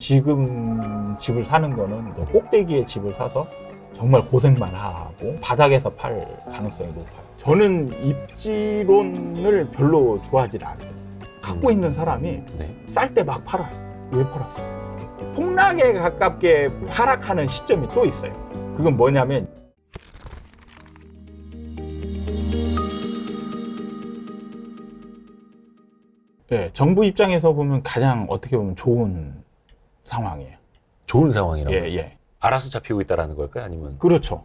지금 집을 사는 거는 이제 꼭대기에 집을 사서 정말 고생만 하고 바닥에서 팔 가능성이 높아요. 저는 입지론을 별로 좋아하지 않아요. 갖고 있는 사람이 쌀 때 막 팔아요. 왜 팔았어요? 폭락에 가깝게 하락하는 시점이 또 있어요. 그건 뭐냐면 정부 입장에서 보면 가장 어떻게 보면 좋은 상황이에요. 좋은 상황이라고? 예. 알아서 잡히고 있다라는 걸까요? 아니면? 그렇죠.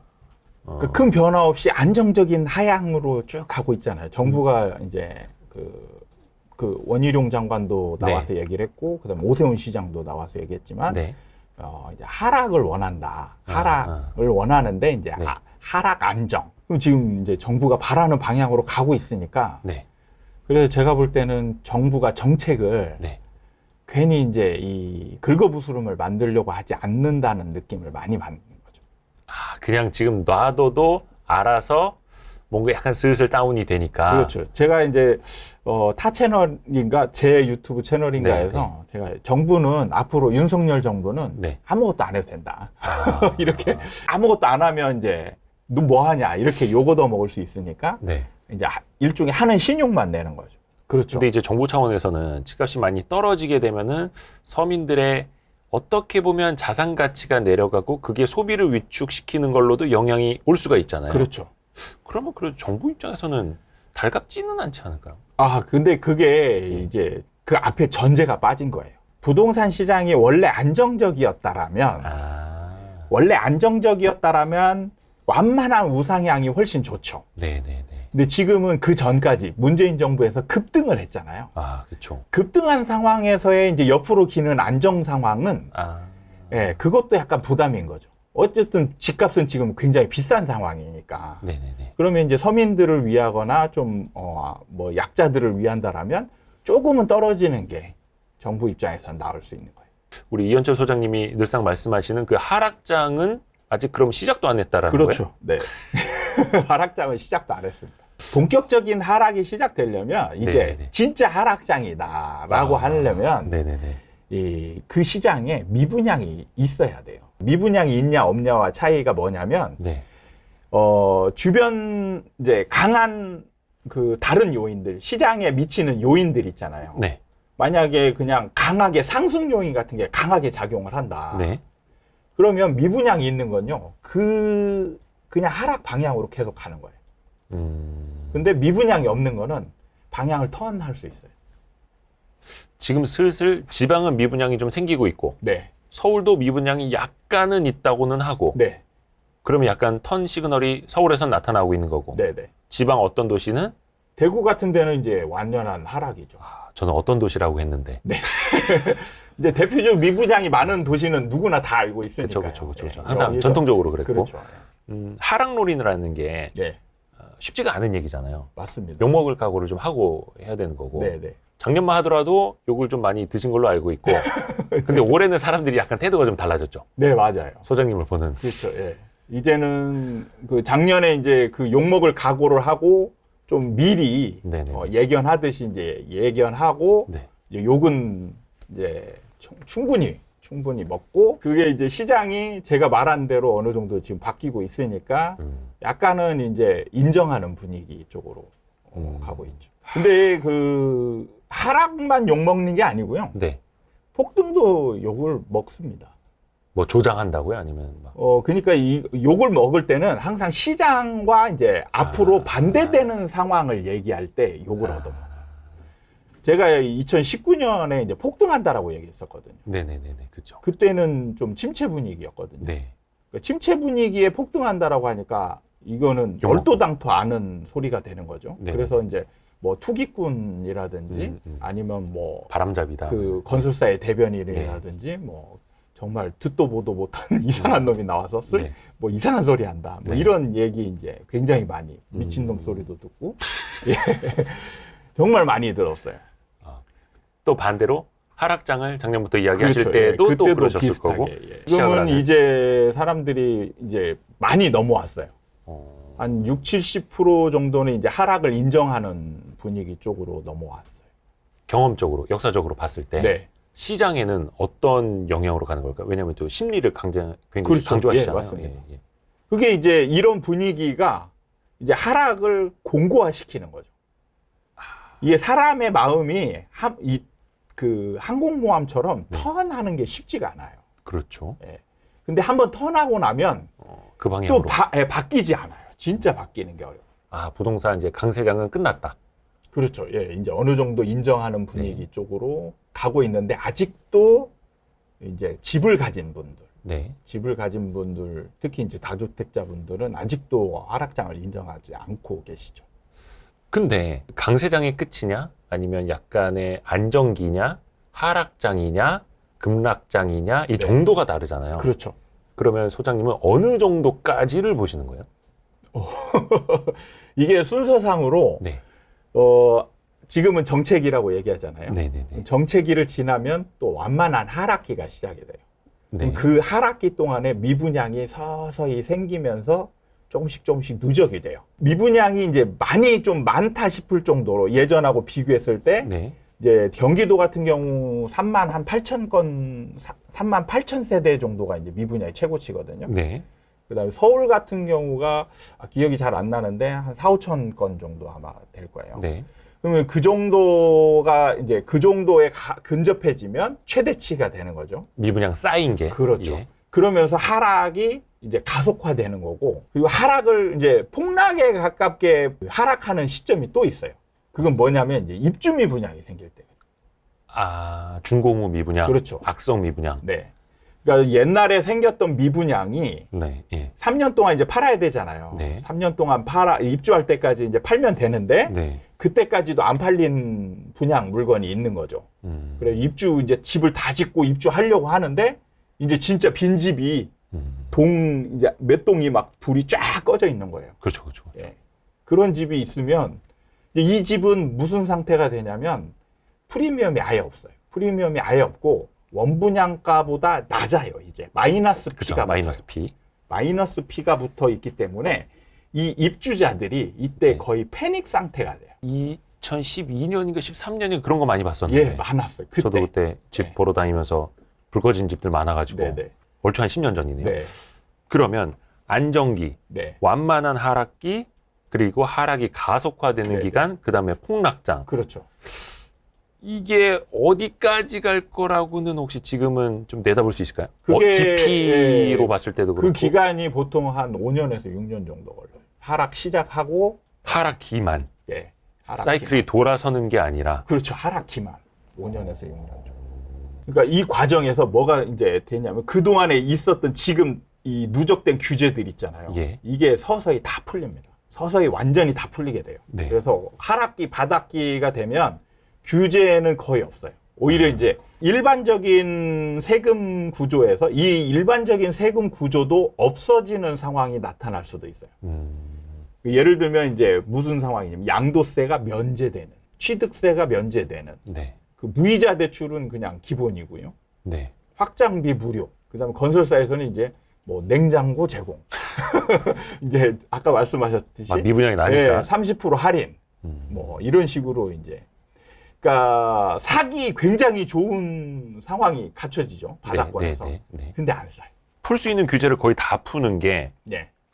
큰 변화 없이 안정적인 하향으로 쭉 가고 있잖아요. 정부가 이제 그 원희룡 장관도 나와서 얘기를 했고, 그다음에 오세훈 시장도 나와서 얘기했지만, 이제 하락을 원한다. 하락을 원하는데 이제 하락 안정. 그럼 지금 이제 정부가 바라는 방향으로 가고 있으니까. 그래서 제가 볼 때는 정부가 정책을 괜히 이제 이 긁어부스럼을 만들려고 하지 않는다는 느낌을 많이 받는 거죠. 아, 그냥 지금 놔둬도 알아서 뭔가 약간 슬슬 다운이 되니까. 그렇죠. 제가 이제 타 채널인가 제 유튜브 채널인가에서 제가 정부는 앞으로 윤석열 정부는 아무것도 안 해도 된다. 이렇게 아무것도 안 하면 이제 너 뭐 하냐 이렇게 욕 얻어 먹을 수 있으니까 이제 일종의 하는 신용만 내는 거죠. 그렇죠. 근데 이제 정부 차원에서는 집값이 많이 떨어지게 되면은 서민들의 어떻게 보면 자산 가치가 내려가고 그게 소비를 위축시키는 걸로도 영향이 올 수가 있잖아요. 그렇죠. 그러면 그래도 정부 입장에서는 달갑지는 않지 않을까요? 근데 그게 이제 그 앞에 전제가 빠진 거예요. 부동산 시장이 원래 안정적이었다라면 완만한 우상향이 훨씬 좋죠. 근데 지금은 그 전까지 문재인 정부에서 급등을 했잖아요. 그렇죠. 급등한 상황에서의 이제 옆으로 기는 안정 상황은 그것도 약간 부담인 거죠. 어쨌든 집값은 지금 굉장히 비싼 상황이니까. 그러면 이제 서민들을 위하거나 좀 뭐 약자들을 위한다라면 조금은 떨어지는 게 정부 입장에서는 나을 수 있는 거예요. 우리 이현철 소장님이 늘상 말씀하시는 그 하락장은 아직 그럼 시작도 안 했다라는 거예요? 그렇죠. 네. 하락장은 시작도 안 했습니다. 본격적인 하락이 시작되려면 이제 진짜 하락장이다라고 하려면 그 시장에 미분양이 있어야 돼요. 미분양이 있냐 없냐와 차이가 뭐냐면 주변 이제 강한 그 다른 요인들, 시장에 미치는 요인들 있잖아요. 만약에 그냥 강하게 상승 요인 같은 게 강하게 작용을 한다. 그러면 미분양이 있는 건요. 그냥 하락 방향으로 계속 가는 거예요. 근데 미분양이 없는 거는 방향을 턴할 수 있어요. 지금 슬슬 지방은 미분양이 좀 생기고 있고 서울도 미분양이 약간은 있다고는 하고 그러면 약간 턴 시그널이 서울에선 나타나고 있는 거고 지방 어떤 도시는? 대구 같은 데는 이제 완연한 하락이죠. 저는 어떤 도시라고 했는데 이제 대표적 미분양이 많은 도시는 누구나 다 알고 있으니까요. 그렇죠. 항상 전통적으로 그랬고 그렇죠. 하락놀이라는 게 쉽지가 않은 얘기잖아요. 맞습니다. 욕먹을 각오를 좀 하고 해야 되는 거고 작년만 하더라도 욕을 좀 많이 드신 걸로 알고 있고 근데 올해는 사람들이 약간 태도가 좀 달라졌죠. 네, 맞아요. 소장님을 보는. 그렇죠. 이제는 그 작년에 이제 그 욕먹을 각오를 하고 좀 미리 예견하듯이 이제 예견하고 욕은 이제 충분히 먹고 그게 이제 시장이 제가 말한 대로 어느 정도 지금 바뀌고 있으니까 약간은 이제 인정하는 분위기 쪽으로 가고 있죠. 근데 그 하락만 욕 먹는 게 아니고요. 폭등도 욕을 먹습니다. 뭐 조장한다고요? 아니면 막. 그러니까 이 욕을 먹을 때는 항상 시장과 이제 앞으로 반대되는 상황을 얘기할 때 욕을 얻어먹어요. 제가 2019년에 이제 폭등한다라고 얘기했었거든요. 그렇죠. 그때는 좀 침체 분위기였거든요. 그러니까 침체 분위기에 폭등한다라고 하니까 이거는 얼토당토 않은 소리가 되는 거죠. 그래서 이제 뭐 투기꾼이라든지 아니면 뭐 바람잡이다. 그 건설사의 대변인이라든지 뭐 정말 듣도 보도 못한 이상한 놈이 나와서 뭐 이상한 소리 한다. 뭐 이런 얘기 이제 굉장히 많이 미친놈 소리도 듣고 정말 많이 들었어요. 또 반대로 하락장을 작년부터 이야기하실 때도 또 그러셨을 비슷하게, 거고. 지금은 이제 사람들이 이제 많이 넘어왔어요. 한 60-70% 정도는 이제 하락을 인정하는 분위기 쪽으로 넘어왔어요. 경험적으로, 역사적으로 봤을 때. 시장에는 어떤 영향으로 가는 걸까요? 왜냐하면 또 심리를 굉장히 그렇죠. 강조하시잖아요. 맞습니다. 그게 이제 이런 분위기가 이제 하락을 공고화시키는 거죠. 이게 사람의 마음이 그 항공모함처럼 턴하는 게 쉽지가 않아요. 그렇죠. 근데 한번 턴하고 나면 그 방향으로 또 바뀌지 않아요. 진짜 바뀌는 게 어려워요. 부동산 이제 강세장은 끝났다. 그렇죠. 이제 어느 정도 인정하는 분위기 쪽으로 가고 있는데 아직도 이제 집을 가진 분들, 집을 가진 분들, 특히 이제 다주택자분들은 아직도 하락장을 인정하지 않고 계시죠. 근데 강세장의 끝이냐, 아니면 약간의 안정기냐, 하락장이냐, 급락장이냐, 이 정도가 다르잖아요. 그렇죠. 그러면 소장님은 어느 정도까지를 보시는 거예요? 이게 순서상으로 지금은 정체기라고 얘기하잖아요. 정체기를 지나면 또 완만한 하락기가 시작이 돼요. 그럼 그 하락기 동안에 미분양이 서서히 생기면서 조금씩 누적이 돼요. 미분양이 이제 좀 많다 싶을 정도로 예전하고 비교했을 때 이제 경기도 같은 경우 3만 8천 세대 정도가 이제 미분양이 최고치거든요. 그다음에 서울 같은 경우가 기억이 잘 안 나는데 한 4, 5천 건 정도 아마 될 거예요. 그러면 그 정도가 이제 그 정도에 근접해지면 최대치가 되는 거죠. 미분양 쌓인 게. 그렇죠. 그러면서 하락이 이제 가속화되는 거고, 그리고 하락을 이제 폭락에 가깝게 하락하는 시점이 또 있어요. 그건 뭐냐면 이제 입주 미분양이 생길 때. 중공업 미분양. 그렇죠. 악성 미분양. 그러니까 옛날에 생겼던 미분양이 3년 동안 이제 팔아야 되잖아요. 3년 동안 입주할 때까지 이제 팔면 되는데 그때까지도 안 팔린 분양 물건이 있는 거죠. 그래 이제 집을 다 짓고 입주하려고 하는데 이제 진짜 빈 집이 이제 몇 동이 막 불이 쫙 꺼져 있는 거예요. 그렇죠. 그런 집이 있으면 이 집은 무슨 상태가 되냐면 프리미엄이 아예 없어요. 프리미엄이 아예 없고 원분양가보다 낮아요. 이제 마이너스 P가 마이너스 P가 붙어 있기 때문에 이 입주자들이 이때 거의 패닉 상태가 돼요. 2012년인가 13년인가 그런 거 많이 봤었는데. 많았어요. 그때. 저도 그때 집 보러 다니면서 불 꺼진 집들 많아가지고 얼추 한 10년 전이네요. 그러면 안정기, 완만한 하락기, 그리고 하락이 가속화되는 기간, 그 다음에 폭락장. 그렇죠. 이게 어디까지 갈 거라고는 혹시 지금은 좀 내다볼 수 있을까요? 깊이로 봤을 때도 그렇고. 그 기간이 보통 한 5년에서 6년 정도 걸려요. 하락 시작하고 하락기만. 하락 사이클이 기만. 돌아서는 게 아니라. 그렇죠. 하락기만 5년에서 6년 정도. 그러니까 이 과정에서 뭐가 이제 되냐면 그동안에 있었던 지금 이 누적된 규제들 있잖아요. 이게 서서히 다 풀립니다. 서서히 완전히 다 풀리게 돼요. 그래서 하락기, 바닥기가 되면 규제는 거의 없어요. 오히려 이제 일반적인 세금 구조에서 이 일반적인 세금 구조도 없어지는 상황이 나타날 수도 있어요. 예를 들면 이제 무슨 상황이냐면 양도세가 면제되는, 취득세가 면제되는, 그 무이자 대출은 그냥 기본이고요. 확장비 무료. 그다음에 건설사에서는 이제 뭐 냉장고 제공. 이제 아까 말씀하셨듯이 미분양이 나니까 30% 할인. 뭐 이런 식으로 이제. 그러니까 사기 굉장히 좋은 상황이 갖춰지죠. 바닥권에서. 근데 안 사요. 풀 수 있는 규제를 거의 다 푸는 게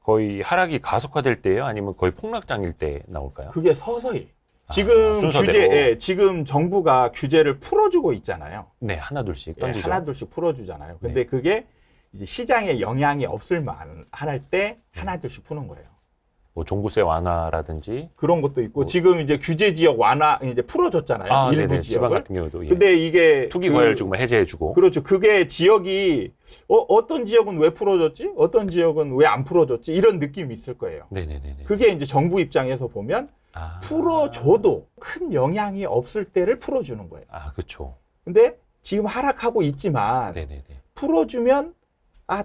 거의 하락이 가속화될 때예요? 아니면 거의 폭락장일 때 나올까요? 그게 서서히. 지금 순서대로. 지금 정부가 규제를 풀어주고 있잖아요. 하나둘씩 던지죠. 하나둘씩 풀어주잖아요. 근데 그게 이제 시장에 영향이 없을 만할 때 하나둘씩 푸는 거예요. 뭐 종부세 완화라든지 그런 것도 있고 지금 이제 규제 지역 완화 이제 풀어줬잖아요. 일부 지역을. 지방 같은 경우도. 근데 이게 투기 과열주만 해제해주고. 그렇죠. 그게 지역이 어떤 지역은 왜 풀어줬지? 어떤 지역은 왜 안 풀어줬지? 이런 느낌이 있을 거예요. 그게 이제 정부 입장에서 보면 풀어줘도 큰 영향이 없을 때를 풀어주는 거예요. 그렇죠. 근데 지금 하락하고 있지만 풀어주면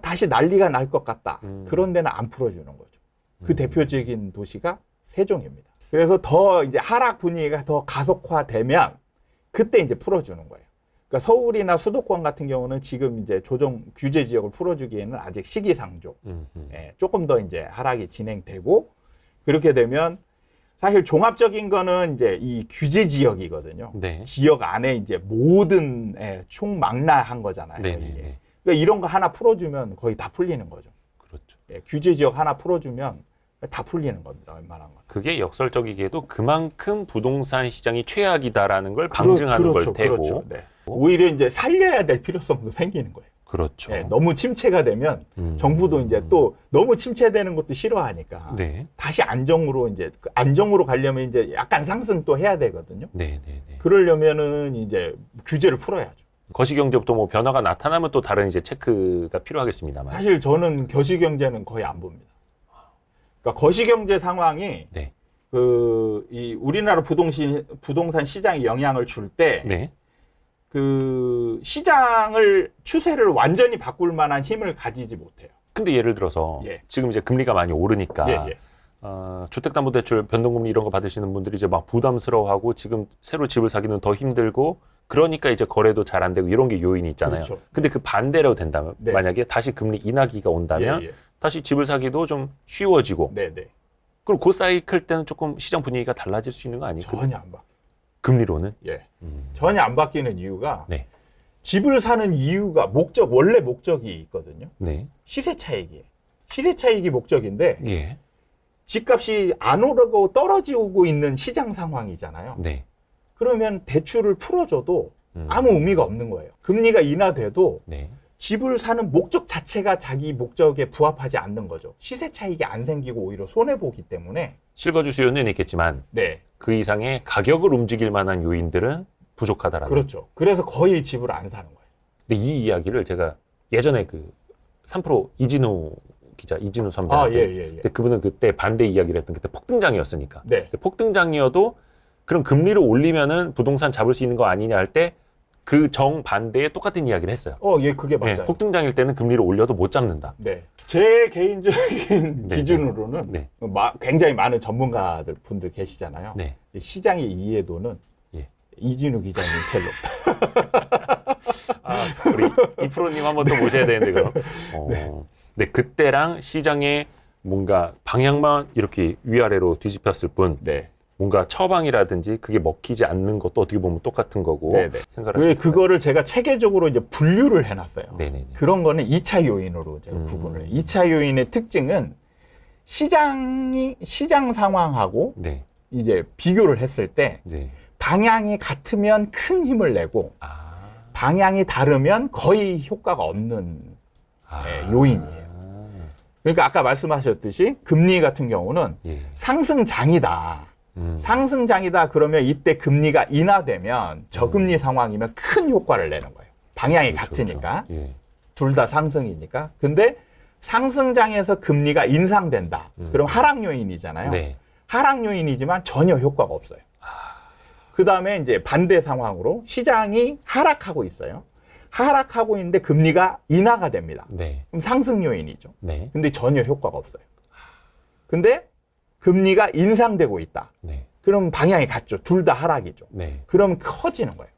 다시 난리가 날 것 같다. 그런 데는 안 풀어주는 거죠. 그 대표적인 도시가 세종입니다. 그래서 더 이제 하락 분위기가 더 가속화되면 그때 이제 풀어주는 거예요. 그러니까 서울이나 수도권 같은 경우는 지금 이제 규제 지역을 풀어주기에는 아직 시기상조. 조금 더 이제 하락이 진행되고 그렇게 되면 사실 종합적인 거는 이제 이 규제 지역이거든요. 네. 지역 안에 이제 모든 총망라한 거잖아요. 네. 이게. 그러니까 이런 거 하나 풀어주면 거의 다 풀리는 거죠. 그렇죠. 예, 규제 지역 하나 풀어주면 다 풀리는 겁니다. 웬만한 건. 그게 역설적이게도 그만큼 부동산 시장이 최악이다라는 걸 방증하는 그렇죠, 걸 테고. 그렇죠. 네. 오히려 이제 살려야 될 필요성도 생기는 거예요. 그렇죠. 예, 너무 침체가 되면 정부도 이제 또 너무 침체되는 것도 싫어하니까 네. 다시 안정으로 이제 그 안정으로 가려면 이제 약간 상승 또 해야 되거든요. 네. 그러려면은 이제 규제를 풀어야죠. 거시경제부터 뭐 변화가 나타나면 또 다른 이제 체크가 필요하겠습니다만. 사실 저는 거시경제는 거의 안 봅니다. 그러니까 거시경제 상황이 네. 이 우리나라 부동산 시장에 영향을 줄 때 네. 그 시장을 추세를 완전히 바꿀 만한 힘을 가지지 못해요. 근데 예를 들어서 지금 이제 금리가 많이 오르니까 주택담보대출 변동금리 이런 거 받으시는 분들이 이제 막 부담스러워하고 지금 새로 집을 사기는 더 힘들고 그러니까 이제 거래도 잘 안 되고 이런 게 요인이 있잖아요. 그렇죠. 근데 그 반대로 된다면 만약에 다시 금리 인하기가 온다면 다시 집을 사기도 좀 쉬워지고 그럼 그 사이클 때는 조금 시장 분위기가 달라질 수 있는 거 아닐까요? 전혀 안 바뀌어요. 금리로는? 전혀 안 바뀌는 이유가 집을 사는 이유가 원래 목적이 있거든요. 시세 차익이에요. 시세 차익이 목적인데 집값이 안 오르고 떨어지고 있는 시장 상황이잖아요. 그러면 대출을 풀어줘도 아무 의미가 없는 거예요. 금리가 인하돼도 집을 사는 목적 자체가 자기 목적에 부합하지 않는 거죠. 시세 차익이 안 생기고 오히려 손해보기 때문에 실거주 수요는 있겠지만 그 이상의 가격을 움직일 만한 요인들은 부족하다라는. 그렇죠. 그래서 거의 집을 안 사는 거예요. 근데 이 이야기를 제가 예전에 그 3프로 이진우 기자, 이진우 선배한테 근데 그분은 그때 반대 이야기를 했던 그때 폭등장이었으니까. 폭등장이어도 그럼 금리를 올리면은 부동산 잡을 수 있는 거 아니냐 할 때 그 정반대에 똑같은 이야기를 했어요. 그게 맞아요. 폭등장일 때는 금리를 올려도 못 잡는다. 제 개인적인 기준으로는 굉장히 많은 전문가들 분들 계시잖아요. 시장의 이해도는 이진우 기자님 제일 높다. 우리 이프로님 한번 더 모셔야 되는데 그럼. 근데 그때랑 시장의 뭔가 방향만 이렇게 위아래로 뒤집혔을 뿐. 뭔가 처방이라든지 그게 먹히지 않는 것도 어떻게 보면 똑같은 거고. 왜 그거를 제가 체계적으로 이제 분류를 해놨어요. 그런 거는 2차 요인으로 제가 구분을 해요. 2차 요인의 특징은 시장 상황하고 이제 비교를 했을 때 방향이 같으면 큰 힘을 내고 방향이 다르면 거의 효과가 없는 요인이에요. 그러니까 아까 말씀하셨듯이 금리 같은 경우는 상승장이다. 상승장이다 그러면 이때 금리가 인하되면 저금리 상황이면 큰 효과를 내는 거예요. 방향이 같으니까. 둘 다 상승이니까. 근데 상승장에서 금리가 인상된다. 그럼 하락 요인이잖아요. 하락 요인이지만 전혀 효과가 없어요. 그 다음에 이제 반대 상황으로 시장이 하락하고 있어요. 하락하고 있는데 금리가 인하가 됩니다. 그럼 상승 요인이죠. 근데 전혀 효과가 없어요. 근데 금리가 인상되고 있다. 그럼 방향이 같죠. 둘 다 하락이죠. 그럼 커지는 거예요.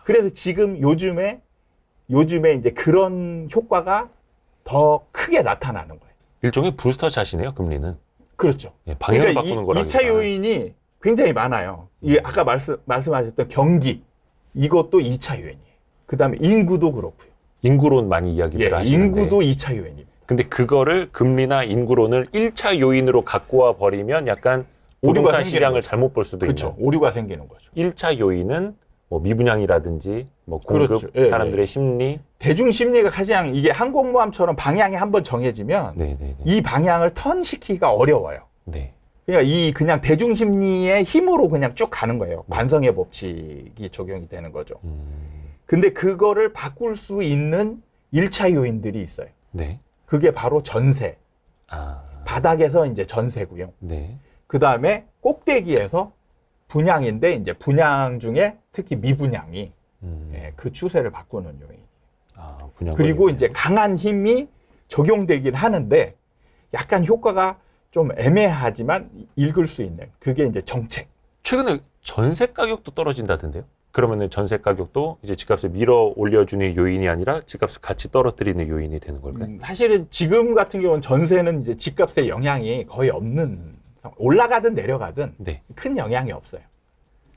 그래서 지금 요즘에 이제 그런 효과가 더 크게 나타나는 거예요. 일종의 부스터 샷이네요, 금리는. 그렇죠. 방향을 바꾸는 거라니까. 2차 요인이 굉장히 많아요. 이게 아까 말씀하셨던 경기, 이것도 2차 요인이에요. 그 다음에 인구도 그렇고요. 인구론 많이 이야기를 하시는데. 인구도 2차 요인입니다. 근데 그거를 금리나 인구론을 1차 요인으로 갖고 와 버리면 약간 부동산 시장을 잘못 볼 수도 있는. 오류가 생기는 거죠. 1차 요인은 뭐 미분양이라든지 뭐 공급, 사람들의 심리. 대중 심리가 가장 이게 항공모함처럼 방향이 한번 정해지면 이 방향을 턴시키기가 어려워요. 그러니까 그냥 대중 심리의 힘으로 그냥 쭉 가는 거예요. 관성의 법칙이 적용이 되는 거죠. 근데 그거를 바꿀 수 있는 1차 요인들이 있어요. 그게 바로 전세. 바닥에서 이제 전세고요. 그 다음에 꼭대기에서 분양인데 이제 분양 중에 특히 미분양이 그 추세를 바꾸는 요인. 그리고 이제 강한 힘이 적용되긴 하는데 약간 효과가 좀 애매하지만 읽을 수 있는 그게 이제 정책. 최근에 전세 가격도 떨어진다던데요? 그러면은 전세 가격도 이제 집값을 밀어 올려주는 요인이 아니라 집값을 같이 떨어뜨리는 요인이 되는 걸까요? 사실은 지금 같은 경우는 전세는 이제 집값에 영향이 거의 없는 올라가든 내려가든 네. 큰 영향이 없어요.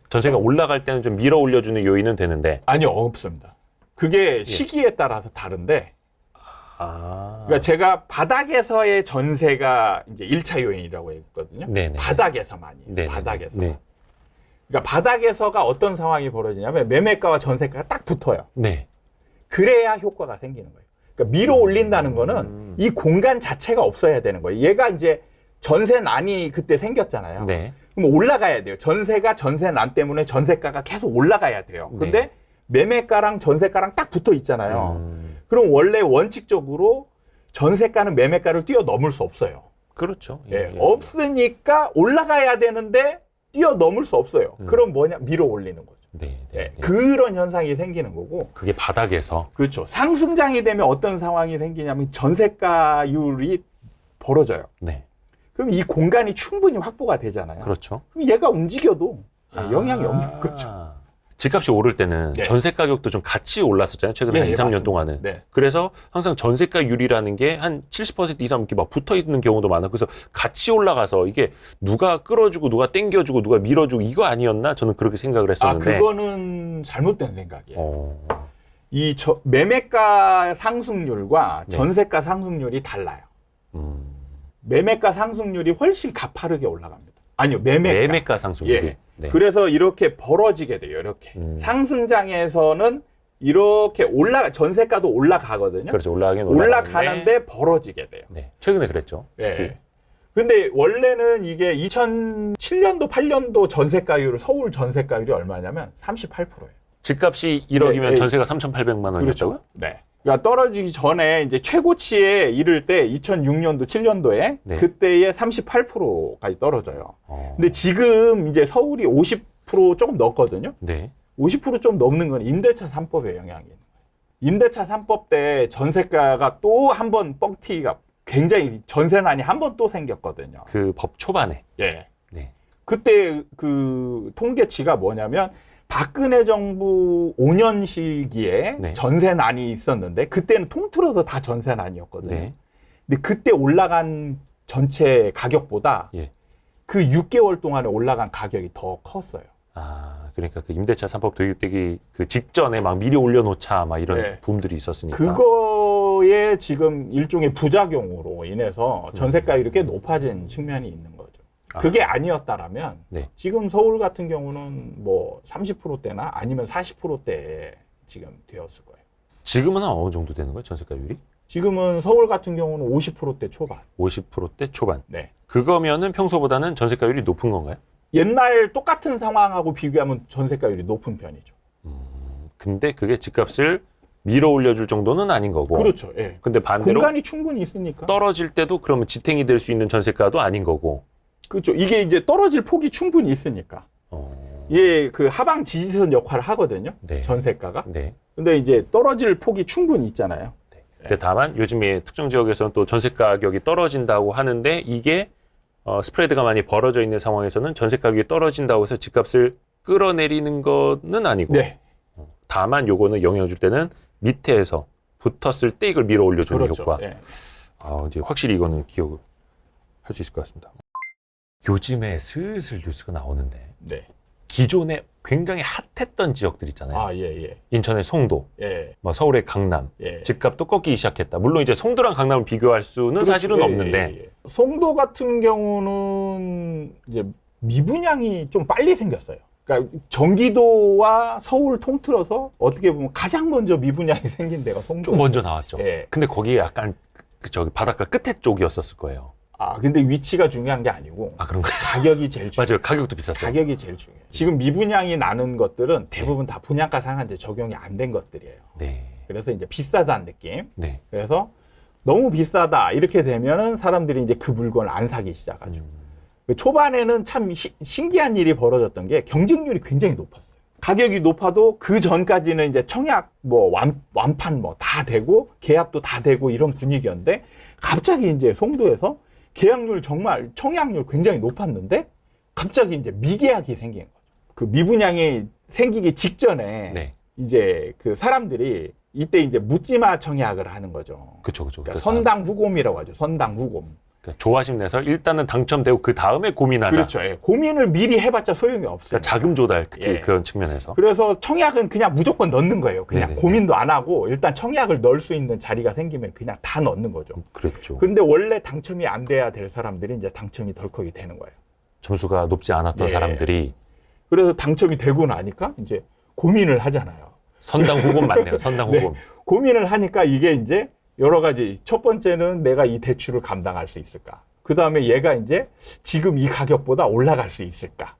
전세가 올라갈 때는 좀 밀어 올려주는 요인은 되는데. 아니요, 없습니다. 그게 시기에 따라서 다른데. 그러니까 제가 바닥에서의 전세가 이제 1차 요인이라고 했거든요. 네네. 바닥에서만이. 네네. 바닥에서. 네. 그러니까 바닥에서가 어떤 상황이 벌어지냐면 매매가와 전세가가 딱 붙어요. 네. 그래야 효과가 생기는 거예요. 그러니까 밀어 올린다는 거는 이 공간 자체가 없어야 되는 거예요. 얘가 이제 전세난이 그때 생겼잖아요. 네. 그럼 올라가야 돼요. 전세가 전세난 때문에 전세가가 계속 올라가야 돼요. 근데 네. 매매가랑 전세가랑 딱 붙어 있잖아요. 그럼 원래 원칙적으로 전세가는 매매가를 뛰어넘을 수 없어요. 그렇죠. 예, 없으니까 올라가야 되는데 뛰어넘을 수 없어요. 그럼 뭐냐? 밀어 올리는 거죠. 네, 네, 예, 네. 그런 현상이 생기는 거고. 그게 바닥에서. 그렇죠. 상승장이 되면 어떤 상황이 생기냐면 전세가율이 벌어져요. 네. 그럼 이 공간이 충분히 확보가 되잖아요. 그렇죠. 그럼 얘가 움직여도 영향이 없는 거죠. 집값이 오를 때는 네. 전세 가격도 좀 같이 올랐었잖아요. 최근 한 2, 3년 맞습니다. 동안은. 네. 그래서 항상 전세가율이라는 게 한 70% 이상 이렇게 막 붙어 있는 경우도 많아요. 그래서 같이 올라가서 이게 누가 끌어주고 누가 땡겨주고 누가 밀어주고 이거 아니었나? 저는 그렇게 생각을 했었는데. 그거는 잘못된 생각이에요. 매매가 상승률과 네. 전세가 상승률이 달라요. 매매가 상승률이 훨씬 가파르게 올라갑니다. 아니요, 매매가 상승률이. 예. 네. 그래서 이렇게 벌어지게 돼요. 이렇게 상승장에서는 이렇게 전세가도 올라가거든요. 그렇죠. 올라가는데 벌어지게 돼요. 네. 최근에 그랬죠. 특히. 예. 근데 원래는 이게 2007년도, 8년도 전세가율, 서울 전세가율이 얼마냐면 38%예요. 집값이 1억이면 네, 전세가 3,800만 원이었다고요? 그렇죠. 네. 그러니까 떨어지기 전에 이제 최고치에 이를 때 2006년도, 7년도에 네. 그때의 38%까지 떨어져요. 근데 지금 이제 서울이 50% 조금 넘거든요. 네. 50% 좀 넘는 건 임대차 3법의 영향이 있는 거예요. 임대차 3법 때 전세가가 또 한 번 뻥튀기가 굉장히 전세난이 한 번 또 생겼거든요. 그 법 초반에. 예. 네. 그때 그 통계치가 뭐냐면 박근혜 정부 5년 시기에 네. 전세난이 있었는데 그때는 통틀어서 다 전세난이었거든요. 네. 근데 그때 올라간 전체 가격보다 예. 그 6개월 동안에 올라간 가격이 더 컸어요. 그러니까 그 임대차 3법 도입되기 그 직전에 막 미리 올려놓자 막 이런 네. 붐들이 있었으니까. 그거에 지금 일종의 부작용으로 인해서 전세가율이 꽤 높아진 측면이 있는 거죠. 그게 아니었다라면 네. 지금 서울 같은 경우는 뭐 30%대나 아니면 40%대에 지금 되었을 거예요. 지금은 한 어느 정도 되는 거예요, 전세가율이? 지금은 서울 같은 경우는 50%대 초반. 50%대 초반. 네. 그거면은 평소보다는 전세가율이 높은 건가요? 옛날 똑같은 상황하고 비교하면 전세가율이 높은 편이죠. 근데 그게 집값을 밀어 올려줄 정도는 아닌 거고. 그렇죠. 예. 근데 반대로 공간이 충분히 있으니까. 떨어질 때도 그러면 지탱이 될 수 있는 전세가도 아닌 거고. 그렇죠. 이게 이제 떨어질 폭이 충분히 있으니까. 예, 그 하방 지지선 역할을 하거든요. 네. 전세가가. 네. 근데 이제 떨어질 폭이 충분히 있잖아요. 근데 다만 요즘에 특정 지역에서는 또 전세 가격이 떨어진다고 하는데 이게 스프레드가 많이 벌어져 있는 상황에서는 전세 가격이 떨어진다고 해서 집값을 끌어내리는 거는 아니고. 네. 다만 요거는 영향을 줄 때는 밑에서 붙었을 때 이걸 밀어 올려주는 그렇죠. 효과. 네. 이제 확실히 이거는 기억을 할 수 있을 것 같습니다. 요즘에 슬슬 뉴스가 나오는데 네. 기존에 굉장히 핫했던 지역들 있잖아요. 예. 인천의 송도, 예. 뭐 서울의 강남, 예. 집값도 꺾이기 시작했다. 물론 이제 송도랑 강남을 비교할 수는 그렇죠. 사실은 없는데. 예. 송도 같은 경우는 이제 미분양이 좀 빨리 생겼어요. 그러니까 경기도와 서울 통틀어서 어떻게 보면 가장 먼저 미분양이 생긴 데가 송도. 좀 먼저 나왔죠. 예. 근데 거기에 약간 저기 바닷가 끝에 쪽이었었을 거예요. 근데 위치가 중요한 게 아니고 그런가요? 가격이 제일 중요해요. 맞아요. 가격도 비쌌어요. 가격이 제일 중요해요. 지금 미분양이 나는 것들은 대부분 다 분양가 상한제 적용이 안 된 것들이에요. 네. 그래서 이제 비싸다는 느낌. 네. 그래서 너무 비싸다 이렇게 되면은 사람들이 이제 그 물건을 안 사기 시작하죠. 초반에는 참 신기한 일이 벌어졌던 게 경쟁률이 굉장히 높았어요. 가격이 높아도 그 전까지는 이제 청약 뭐 완판 뭐 다 되고 계약도 다 되고 이런 분위기였는데 갑자기 이제 송도에서 계약률 정말 청약률 굉장히 높았는데 갑자기 이제 미계약이 생긴 거죠. 그 미분양이 생기기 직전에 네. 이제 그 사람들이 이때 이제 묻지마 청약을 하는 거죠. 그렇죠. 그러니까 선당 후곰이라고 하죠. 선당 후곰. 그러니까 조바심 내서 일단은 당첨되고 그 다음에 고민하자. 그렇죠. 예. 고민을 미리 해봤자 소용이 없어요. 그러니까 자금 조달 특히 예. 그런 측면에서. 그래서 청약은 그냥 무조건 넣는 거예요. 그냥 네네. 고민도 안 하고 일단 청약을 넣을 수 있는 자리가 생기면 그냥 다 넣는 거죠. 그렇죠. 그런데 원래 당첨이 안 돼야 될 사람들이 이제 당첨이 덜컥이 되는 거예요. 점수가 높지 않았던 예. 사람들이 그래서 당첨이 되고 나니까 이제 고민을 하잖아요. 선당 후보 맞네요. 선당 네. 후보. 고민을 하니까 이게 이제 여러 가지. 첫 번째는 내가 이 대출을 감당할 수 있을까? 그 다음에 얘가 이제 지금 이 가격보다 올라갈 수 있을까?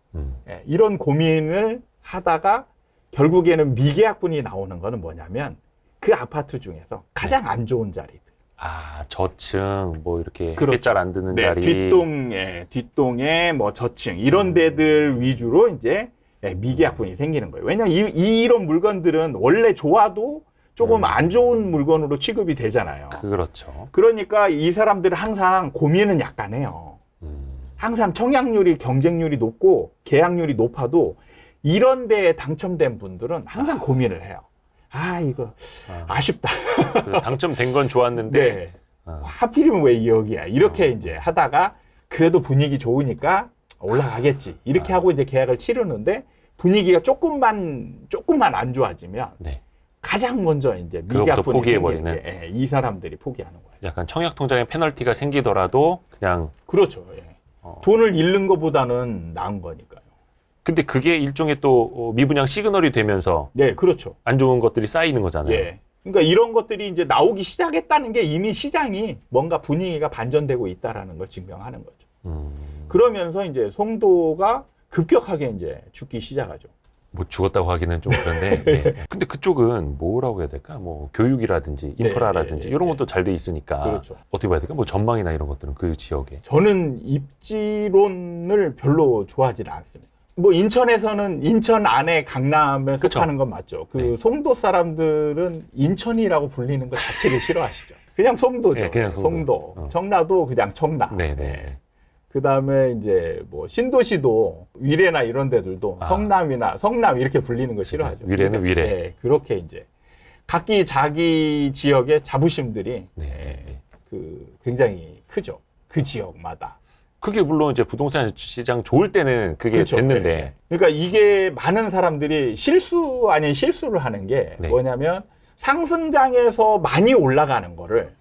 예, 이런 고민을 하다가 결국에는 미계약분이 나오는 거는 뭐냐면 그 아파트 중에서 가장 안 좋은 자리들. 아, 저층 뭐 이렇게 그렇죠. 햇빛 잘 안 드는 네, 자리. 뒷동에 뭐 저층 이런 데들 위주로 이제 미계약분이 생기는 거예요. 왜냐면 이런 물건들은 원래 좋아도 조금 안 좋은 물건으로 취급이 되잖아요. 그렇죠. 그러니까 이 사람들은 항상 고민은 약간 해요. 항상 청약률이 경쟁률이 높고 계약률이 높아도 이런 데에 당첨된 분들은 항상 고민을 해요. 아, 이거 아쉽다. 그 당첨된 건 좋았는데 네. 하필이면 왜 여기야? 이렇게 이제 하다가 그래도 분위기 좋으니까 올라가겠지. 이렇게 하고 이제 계약을 치르는데 분위기가 조금만 안 좋아지면 네. 가장 먼저 이제 그것부터 미계약분이 포기해버리는. 생기는 게, 이 사람들이 포기하는 거예요. 약간 청약 통장에 페널티가 생기더라도 그냥 그렇죠. 예. 돈을 잃는 것보다는 나은 거니까요. 근데 그게 일종의 또 미분양 시그널이 되면서 네, 그렇죠. 안 좋은 것들이 쌓이는 거잖아요. 예. 그러니까 이런 것들이 이제 나오기 시작했다는 게 이미 시장이 뭔가 분위기가 반전되고 있다라는 걸 증명하는 거죠. 그러면서 이제 송도가 급격하게 이제 죽기 시작하죠. 뭐 죽었다고 하기는 좀 그런데. 네. 근데 그쪽은 뭐라고 해야 될까? 뭐 교육이라든지 인프라라든지 이런 것도 잘 돼 있으니까. 그렇죠. 어떻게 봐야 될까? 뭐 전망이나 이런 것들은 그 지역에. 저는 입지론을 별로 좋아하지는 않습니다. 뭐 인천에서는 인천 안에 강남에 그쵸. 속하는 건 맞죠. 그 네. 송도 사람들은 인천이라고 불리는 것 자체를 싫어하시죠. 그냥 송도죠. 네, 그냥 송도. 청라도 그냥 청라. 네네. 네. 그 다음에 이제 뭐 신도시도 위례나 이런 데들도 성남이나 성남 이렇게 불리는 거 싫어하죠. 위례는 위례. 네, 그렇게 이제 각기 자기 지역의 자부심들이 그 굉장히 크죠. 그 지역마다. 그게 물론 이제 부동산 시장 좋을 때는 그게 그렇죠. 됐는데. 네. 그러니까 이게 많은 사람들이 실수 아닌 실수를 하는 게 뭐냐면 상승장에서 많이 올라가는 거를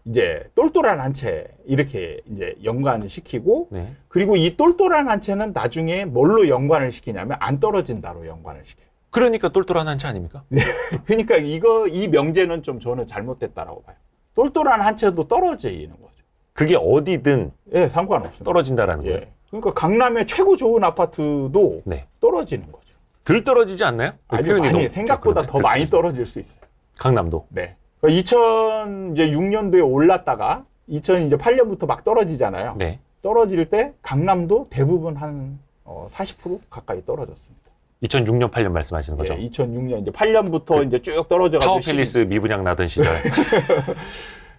이제 똘똘한 한 채 이렇게 이제 연관을 시키고 그리고 이 똘똘한 한 채는 나중에 뭘로 연관을 시키냐면 안 떨어진다로 연관을 시켜요. 그러니까 똘똘한 한 채 아닙니까? 네. 그러니까 이 명제는 좀 저는 잘못됐다라고 봐요. 똘똘한 한 채도 떨어지는 거죠. 그게 어디든 예, 상관없습니다. 떨어진다라는 거예요. 그러니까 강남의 최고 좋은 아파트도 떨어지는 거죠. 덜 떨어지지 않나요? 아니, 생각보다 더 많이 떨어질 수 있어요. 강남도. 네. 2006년도에 올랐다가 2008년부터 막 떨어지잖아요. 네. 떨어질 때 강남도 대부분 한 40% 가까이 떨어졌습니다. 2006년, 8년 말씀하시는 거죠? 2006년 이제 8년부터 이제 쭉 떨어져가지고 타워팰리스 미분양 나던 시절.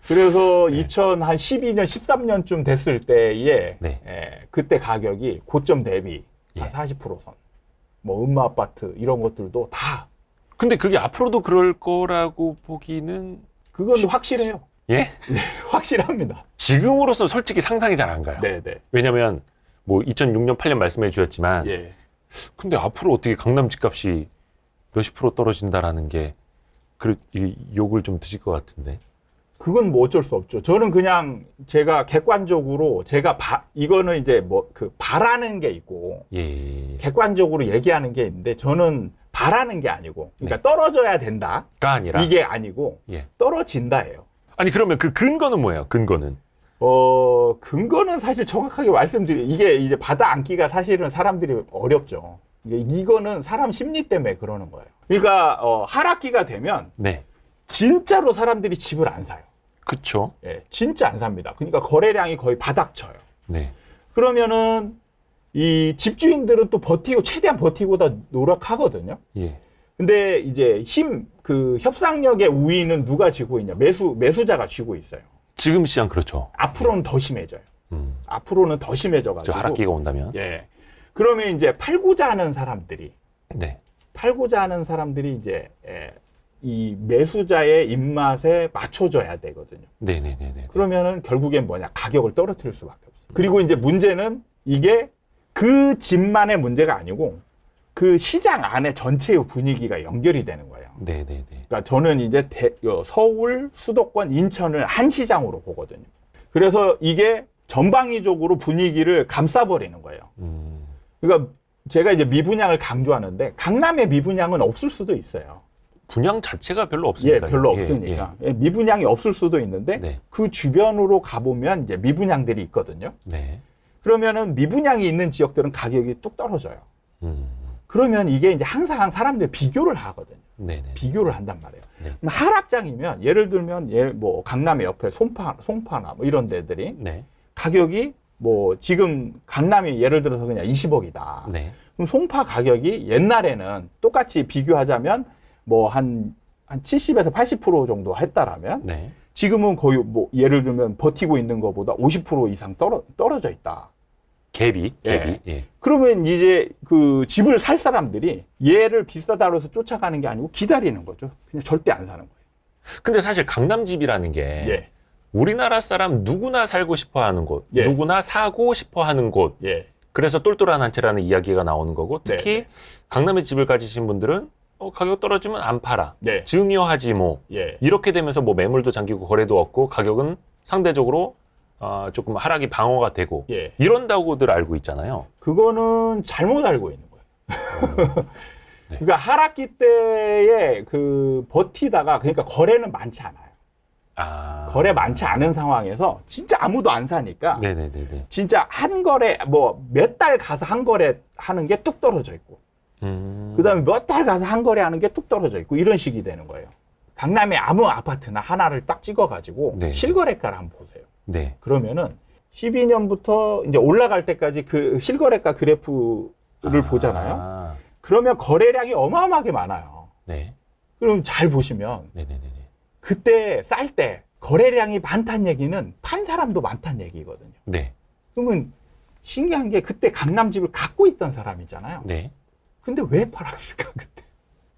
그래서 2012년, 13년쯤 됐을 때에 그때 가격이 고점 대비 한 40% 선. 뭐 음마 아파트 이런 것들도 다. 근데 그게 앞으로도 그럴 거라고 보기는 그건 확실해요. 예? 네, 확실합니다. 지금으로서 솔직히 상상이 잘 안 가요. 네네. 왜냐면 뭐 2006년, 8년 말씀해 주셨지만 근데 앞으로 어떻게 강남 집값이 몇십 프로 떨어진다라는 게 욕을 좀 드실 것 같은데. 그건 뭐 어쩔 수 없죠. 저는 그냥 제가 객관적으로 이거는 이제 뭐 바라는 게 있고 객관적으로 얘기하는 게 있는데 저는 바라는 게 아니고 그러니까 떨어져야 된다가 아니라 이게 아니고 떨어진다예요. 아니 그러면 그 근거는 뭐예요? 근거는? 근거는 사실 정확하게 이게 이제 받아 앉기가 사실은 사람들이 어렵죠. 이거는 사람 심리 때문에 그러는 거예요. 그러니까 하락기가 되면 진짜로 사람들이 집을 안 사요. 그렇죠. 진짜 안 삽니다. 그러니까 거래량이 거의 바닥쳐요. 그러면은 이 집주인들은 또 최대한 버티고 다 노력하거든요. 근데 이제 협상력의 우위는 누가 쥐고 있냐? 매수자가 쥐고 있어요. 지금 시장 그렇죠. 앞으로는 더 심해져요. 앞으로는 더 심해져가지고. 하락기가 온다면. 그러면 이제 팔고자 하는 사람들이 이제 이 매수자의 입맛에 맞춰줘야 되거든요. 네네네. 그러면은 결국엔 뭐냐? 가격을 떨어뜨릴 수밖에 없어요. 그리고 이제 문제는 이게 그 집만의 문제가 아니고 그 시장 안에 전체의 분위기가 연결이 되는 거예요. 네네네. 그러니까 저는 이제 서울, 수도권, 인천을 한 시장으로 보거든요. 그래서 이게 전방위적으로 분위기를 감싸버리는 거예요. 그러니까 제가 이제 미분양을 강조하는데 강남의 미분양은 없을 수도 있어요. 분양 자체가 별로 없으니까. 별로 없으니까. 미분양이 없을 수도 있는데 네. 그 주변으로 가보면 이제 미분양들이 있거든요. 네. 그러면은 미분양이 있는 지역들은 가격이 뚝 떨어져요. 그러면 이게 이제 항상 사람들이 비교를 하거든요. 네네. 비교를 한단 말이에요. 네. 그럼 하락장이면 예를 들면 뭐 강남의 옆에 송파나 뭐 이런 데들이 네. 가격이 뭐 지금 강남이 예를 들어서 그냥 20억이다. 네. 그럼 송파 가격이 옛날에는 똑같이 비교하자면 뭐 한 70에서 80% 정도 했다라면 네. 지금은 거의 뭐 예를 들면 버티고 있는 것보다 50% 이상 떨어져 있다. 갭이. 예. 그러면 이제 그 집을 살 사람들이 얘를 비싸다고 해서 쫓아가는 게 아니고 기다리는 거죠. 그냥 절대 안 사는 거예요. 근데 사실 강남집이라는 게 우리나라 사람 누구나 살고 싶어 하는 곳, 누구나 사고 싶어 하는 곳. 그래서 똘똘한 한 채라는 이야기가 나오는 거고, 특히 강남에 집을 가지신 분들은 가격 떨어지면 안 팔아. 증여하지 뭐. 이렇게 되면서 뭐 매물도 잠기고 거래도 없고 가격은 상대적으로 조금 하락이 방어가 되고 이런다고들 알고 있잖아요. 그거는 잘못 알고 있는 거예요. 네. 그러니까 하락기 때에 그 버티다가 그러니까 거래는 많지 않아요. 거래 많지 않은 상황에서 진짜 아무도 안 사니까 네네네네. 진짜 한 거래 뭐 몇 달 가서 한 거래 하는 게 뚝 떨어져 있고 그다음에 몇 달 가서 한 거래 하는 게 뚝 떨어져 있고 이런 식이 되는 거예요. 강남의 아무 아파트나 하나를 딱 찍어가지고 실거래가를 한번 보세요. 그러면은 12년부터 이제 올라갈 때까지 그 실거래가 그래프를 보잖아요. 그러면 거래량이 어마어마하게 많아요. 그럼 잘 보시면 그때 쌀 때 거래량이 많다는 얘기는 판 사람도 많다는 얘기거든요. 그러면 신기한 게 그때 강남집을 갖고 있던 사람이잖아요. 근데 왜 팔았을까 그때?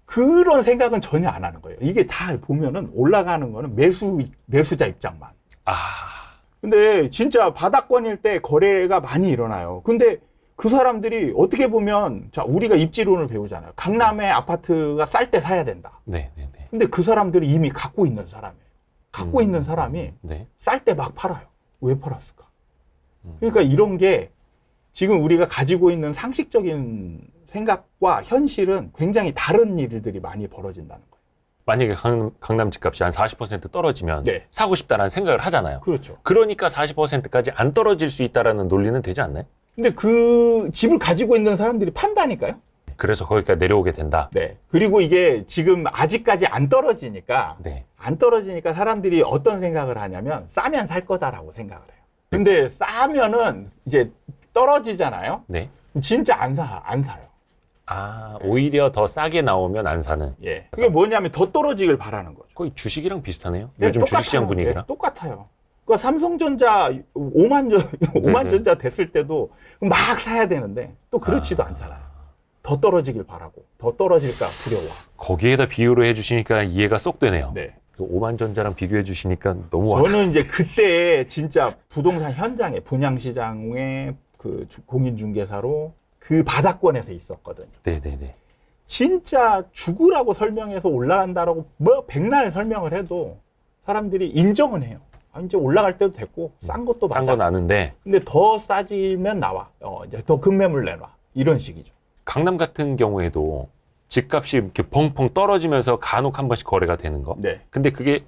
그런 생각은 전혀 안 하는 거예요. 이게 다 보면은 올라가는 거는 매수자 입장만. 근데 진짜 바닥권일 때 거래가 많이 일어나요. 근데 그 사람들이 어떻게 보면 자 우리가 입지론을 배우잖아요. 강남의 아파트가 쌀 때 사야 된다. 근데 그 사람들이 이미 갖고 있는 사람이에요. 갖고 있는 사람이 쌀 때 막 팔아요. 왜 팔았을까? 그러니까 이런 게 지금 우리가 가지고 있는 상식적인 생각과 현실은 굉장히 다른 일들이 많이 벌어진다는 거예요. 만약에 강남 집값이 한 40% 떨어지면 사고 싶다라는 생각을 하잖아요. 그렇죠. 그러니까 40%까지 안 떨어질 수 있다라는 논리는 되지 않나요? 근데 그 집을 가지고 있는 사람들이 판다니까요. 그래서 거기까지 내려오게 된다. 그리고 이게 지금 아직까지 안 떨어지니까 안 떨어지니까 사람들이 어떤 생각을 하냐면 싸면 살 거다라고 생각을 해요. 근데 싸면은 이제 떨어지잖아요. 진짜 안 사요. 오히려 더 싸게 나오면 안 사는. 그게 뭐냐면 더 떨어지길 바라는 거죠. 거의 주식이랑 비슷하네요. 요즘 주식시장 분위기랑. 똑같아요. 그러니까 삼성전자 5만 전자 됐을 때도 막 사야 되는데 또 그렇지도 않잖아요. 더 떨어지길 바라고 더 떨어질까 두려워. 거기에다 비유를 해주시니까 이해가 쏙 되네요. 그 5만 전자랑 비교해 주시니까 너무 저는 이제 그때 진짜 부동산 현장에 분양시장에 그 공인중개사로 그 바닥권에서 있었거든요. 진짜 죽으라고 설명해서 올라간다라고 뭐 백날 설명을 해도 사람들이 인정은 해요. 이제 올라갈 때도 됐고 싼 것도 맞아. 싼 건 아는데. 근데 더 싸지면 나와. 이제 더 급매물 내놔. 이런 식이죠. 강남 같은 경우에도 집값이 이렇게 펑펑 떨어지면서 간혹 한 번씩 거래가 되는 거. 근데 그게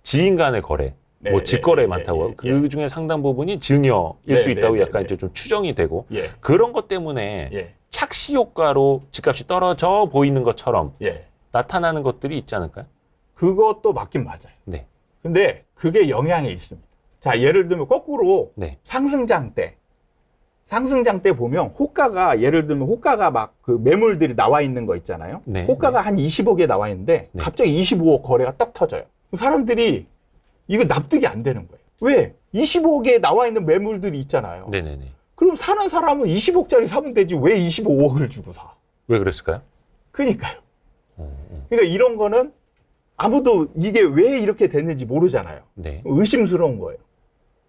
지인 간의 거래, 뭐 직거래 많다고. 그 중에 상당 부분이 증여일 수 있다고 약간 이제 좀 추정이 되고 그런 것 때문에 착시 효과로 집값이 떨어져 보이는 것처럼 나타나는 것들이 있지 않을까요? 그것도 맞긴 맞아요. 근데 그게 영향이 있습니다. 자, 예를 들면 거꾸로 상승장 때 보면 호가가 예를 들면 호가가 막 그 매물들이 나와 있는 거 있잖아요. 호가가 한 20억에 나와 있는데 갑자기 25억 거래가 딱 터져요. 사람들이 이거 납득이 안 되는 거예요. 왜? 25억에 나와 있는 매물들이 있잖아요. 그럼 사는 사람은 20억짜리 사면 되지 왜 25억을 주고 사? 왜 그랬을까요? 그러니까요. 그러니까 이런 거는 아무도 이게 왜 이렇게 됐는지 모르잖아요. 네. 의심스러운 거예요.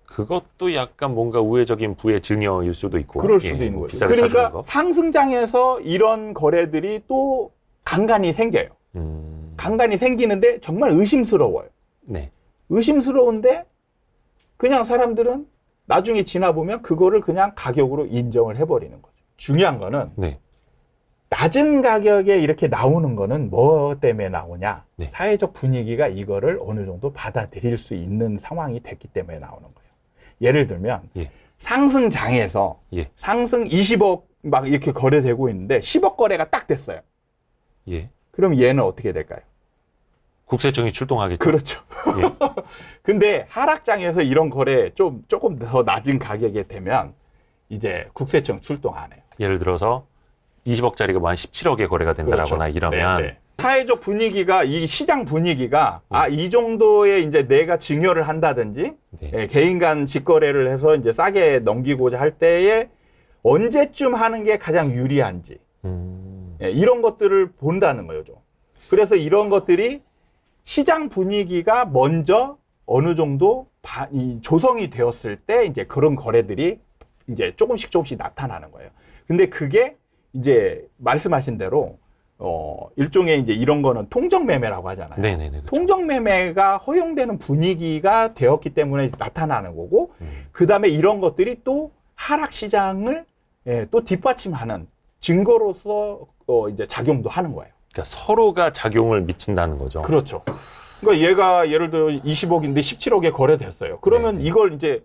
그것도 약간 뭔가 우회적인 부의 증여일 수도 있고. 그럴 수도 있는 거죠. 그러니까 상승장에서 이런 거래들이 또 간간히 생겨요. 간간히 생기는데 정말 의심스러워요. 네. 의심스러운데 그냥 사람들은 나중에 지나보면 그거를 그냥 가격으로 인정을 해버리는 거죠. 중요한 거는 네. 낮은 가격에 이렇게 나오는 거는 뭐 때문에 나오냐. 네. 사회적 분위기가 이거를 어느 정도 받아들일 수 있는 상황이 됐기 때문에 나오는 거예요. 예를 들면 예. 상승장에서 예. 상승 20억 막 이렇게 거래되고 있는데 10억 거래가 딱 됐어요. 예. 그럼 얘는 어떻게 될까요? 국세청이 출동하겠죠. 그렇죠. 예. 근데 하락장에서 이런 거래 조금 더 낮은 가격에 되면 이제 국세청 출동 안 해요. 예를 들어서 20억짜리가 뭐 한 17억에 거래가 된다거나 그렇죠. 이러면 네. 사회적 분위기가 이 시장 분위기가 이 정도의 이제 내가 증여를 한다든지 네. 개인 간 직거래를 해서 이제 싸게 넘기고자 할 때에 언제쯤 하는 게 가장 유리한지 이런 것들을 본다는 거죠. 그래서 이런 것들이 시장 분위기가 먼저 어느 정도 조성이 되었을 때 이제 그런 거래들이 이제 조금씩 나타나는 거예요. 근데 그게 이제 말씀하신 대로 일종의 이제 이런 거는 통정매매라고 하잖아요. 네네네. 그렇죠. 통정매매가 허용되는 분위기가 되었기 때문에 나타나는 거고, 그 다음에 이런 것들이 또 하락시장을 또 뒷받침하는 증거로서 이제 작용도 하는 거예요. 그러니까 서로가 작용을 미친다는 거죠. 그렇죠. 그러니까 얘가 예를 들어 20억인데 17억에 거래됐어요. 그러면 이걸 이제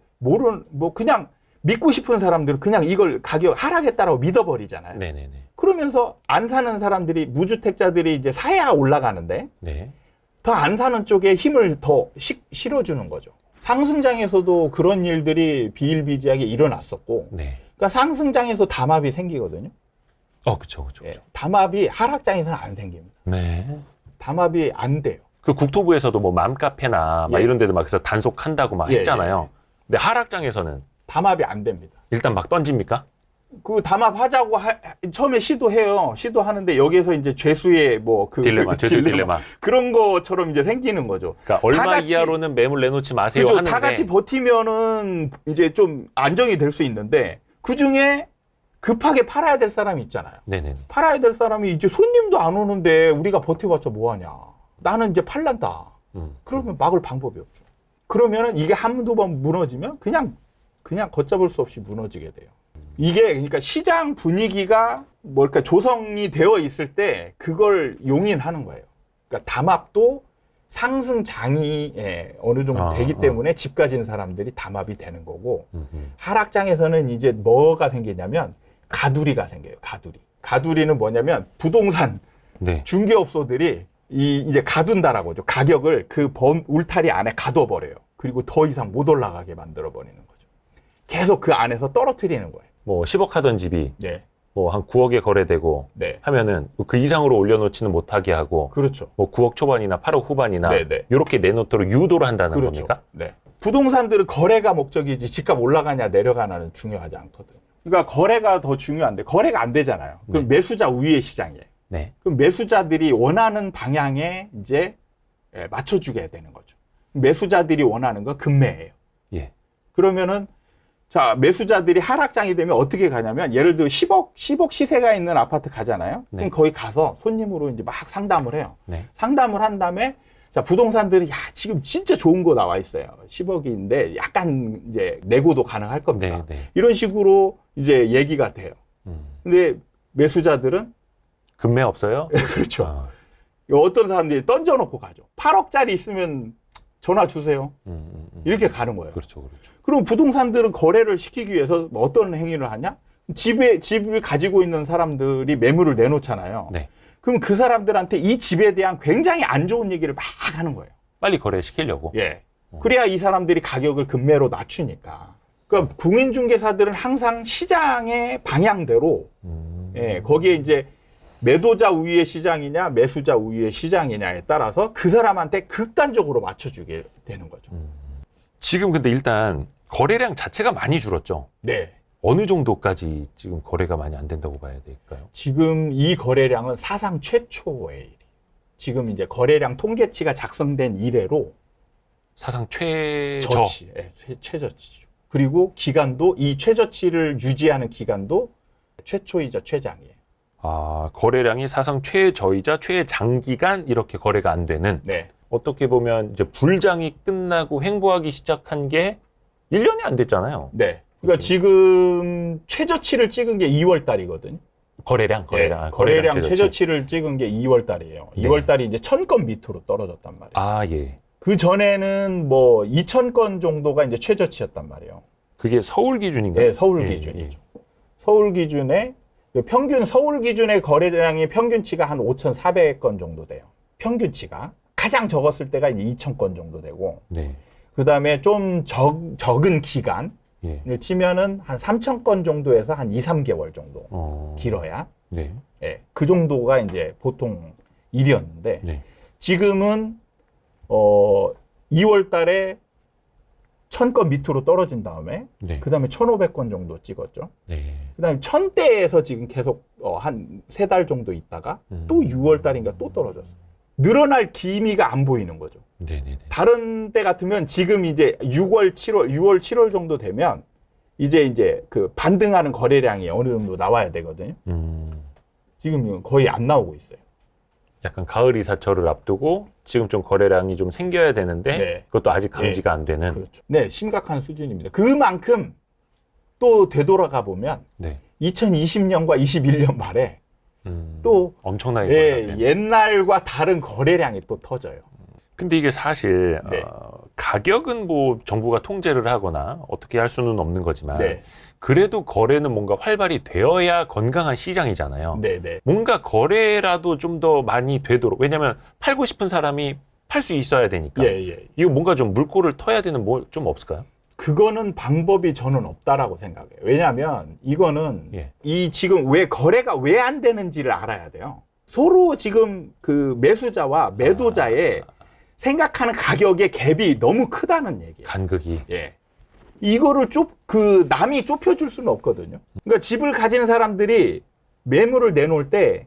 그냥 믿고 싶은 사람들은 그냥 이걸 가격 하락했다라고 믿어버리잖아요. 네네네. 그러면서 안 사는 사람들이 무주택자들이 이제 사야 올라가는데 네. 더 안 사는 쪽에 힘을 더 실어주는 거죠. 상승장에서도 그런 일들이 비일비재하게 일어났었고, 네. 그러니까 상승장에서 담합이 생기거든요. 그렇죠. 담합이 하락장에서는 안 생깁니다. 네. 담합이 안 돼요. 그 국토부에서도 뭐 맘카페나 막 이런 데도 막 그래서 단속한다고 막 했잖아요. 근데 하락장에서는 담합이 안 됩니다. 일단 막 던집니까? 그 담합하자고 처음에 시도하는데 여기에서 이제 죄수의 죄수 딜레마 그런 것처럼 이제 생기는 거죠. 그러니까 얼마 이하로는 매물 내놓지 마세요. 그렇죠. 하는데 다 같이 버티면은 이제 좀 안정이 될 수 있는데 그 중에 급하게 팔아야 될 사람이 있잖아요. 네네. 팔아야 될 사람이 이제 손님도 안 오는데 우리가 버텨봤자 뭐하냐. 나는 이제 팔란다. 그러면 막을 방법이 없죠. 그러면은 이게 한두 번 무너지면 그냥 걷잡을 수 없이 무너지게 돼요. 이게 그러니까 시장 분위기가 조성이 되어 있을 때 그걸 용인하는 거예요. 그러니까 담합도 상승장이 어느 정도 되기 때문에 집 가진 사람들이 담합이 되는 거고, 하락장에서는 이제 뭐가 생기냐면 가두리가 생겨요. 가두리는 뭐냐면 부동산 중개업소들이 이제 가둔다라고 하죠. 가격을 그 울타리 안에 가둬버려요. 그리고 더 이상 못 올라가게 만들어버리는 거죠. 계속 그 안에서 떨어뜨리는 거예요. 뭐 10억 하던 집이 뭐 한 9억에 거래되고 하면은 그 이상으로 올려놓지는 못하게 하고, 그렇죠. 뭐 9억 초반이나 8억 후반이나 이렇게 내놓도록 유도를 한다는 겁니까? 네. 부동산들은 거래가 목적이지 집값 올라가냐 내려가냐는 중요하지 않거든요. 그러니까 거래가 더 중요한데 거래가 안 되잖아요. 그럼 매수자 우위의 시장이에요. 그럼 매수자들이 원하는 방향에 이제 맞춰주게 되는 거죠. 매수자들이 원하는 건 급매예요. 그러면은 자, 매수자들이 하락장이 되면 어떻게 가냐면 예를 들어 10억 시세가 있는 아파트 가잖아요. 그럼 거기 가서 손님으로 이제 막 상담을 해요. 상담을 한 다음에 자, 부동산들이 지금 진짜 좋은 거 나와 있어요. 10억인데 약간 이제 내고도 가능할 겁니다. 이런 식으로 이제 얘기가 돼요. 근데 매수자들은 급매 없어요? 그렇죠. 어떤 사람들이 던져놓고 가죠. 8억짜리 있으면 전화 주세요. 이렇게 가는 거예요. 그렇죠. 그럼 부동산들은 거래를 시키기 위해서 어떤 행위를 하냐? 집을 가지고 있는 사람들이 매물을 내놓잖아요. 그럼 그 사람들한테 이 집에 대한 굉장히 안 좋은 얘기를 막 하는 거예요. 빨리 거래시키려고. 그래야 이 사람들이 가격을 급매로 낮추니까. 그러니까 공인중개사들은 항상 시장의 방향대로 거기에 이제 매도자 우위의 시장이냐 매수자 우위의 시장이냐에 따라서 그 사람한테 극단적으로 맞춰주게 되는 거죠. 지금 근데 일단 거래량 자체가 많이 줄었죠. 어느 정도까지 지금 거래가 많이 안 된다고 봐야 될까요? 지금 이 거래량은 사상 최초의 일이. 지금 이제 거래량 통계치가 작성된 이래로 사상 최저. 저치, 예, 최저치죠. 그리고 기간도 이 최저치를 유지하는 기간도 최초이자 최장이에요. 아, 거래량이 사상 최저이자 최장기간 이렇게 거래가 안 되는. 네. 어떻게 보면 이제 불장이 끝나고 횡보하기 시작한 게 1년이 안 됐잖아요. 네. 그러니까 지금 최저치를 찍은 게 2월 달이거든요. 거래량. 네, 거래량 최저치를 찍은 게 2월 달이에요. 네. 2월 달이 이제 1000건 밑으로 떨어졌단 말이에요. 아, 예. 그 전에는 뭐 2000건 정도가 이제 최저치였단 말이에요. 그게 서울 기준인가요? 네, 서울 예, 기준이죠. 서울 기준에 평균 서울 기준의 거래량의 평균치가 한 5,400건 정도 돼요. 평균치가 가장 적었을 때가 이제 2,000건 정도 되고, 네. 그 다음에 좀 적은 기간을 예. 치면은 한 3,000건 정도에서 한 2, 3개월 정도 길어야, 네. 예, 그 정도가 이제 보통 일이었는데, 네. 지금은 2월 달에 1000건 밑으로 떨어진 다음에 네. 그 다음에 1500건 정도 찍었죠. 네. 그 다음에 1000대에서 지금 계속 한 3달 정도 있다가 또 6월 달인가 또 떨어졌어요. 늘어날 기미가 안 보이는 거죠. 네네네. 다른 때 같으면 지금 이제 6월, 7월 정도 되면 이제 그 반등하는 거래량이 어느 정도 나와야 되거든요. 지금 거의 안 나오고 있어요. 약간 가을 이사철을 앞두고 지금 좀 거래량이 좀 생겨야 되는데 네. 그것도 아직 감지가 네. 안 되는. 그렇죠. 네, 심각한 수준입니다. 그만큼 또 되돌아가 보면 네. 2020년과 21년 말에 또 엄청나게 옛날과 다른 거래량이 또 터져요. 근데 이게 사실 네. 가격은 뭐 정부가 통제를 하거나 어떻게 할 수는 없는 거지만 네. 그래도 거래는 뭔가 활발히 되어야 건강한 시장이잖아요. 네네. 뭔가 거래라도 좀 더 많이 되도록, 왜냐면 팔고 싶은 사람이 팔 수 있어야 되니까. 예. 이거 뭔가 좀 물꼬를 터야 되는 뭐 좀 없을까요? 그거는 방법이 저는 없다라고 생각해요. 왜냐하면 이거는 예. 이 지금 왜 거래가 왜 안 되는지를 알아야 돼요. 서로 지금 그 매수자와 매도자의 생각하는 가격의 갭이 너무 크다는 얘기예요. 간극이. 예. 이거를 남이 좁혀줄 수는 없거든요. 그러니까 집을 가진 사람들이 매물을 내놓을 때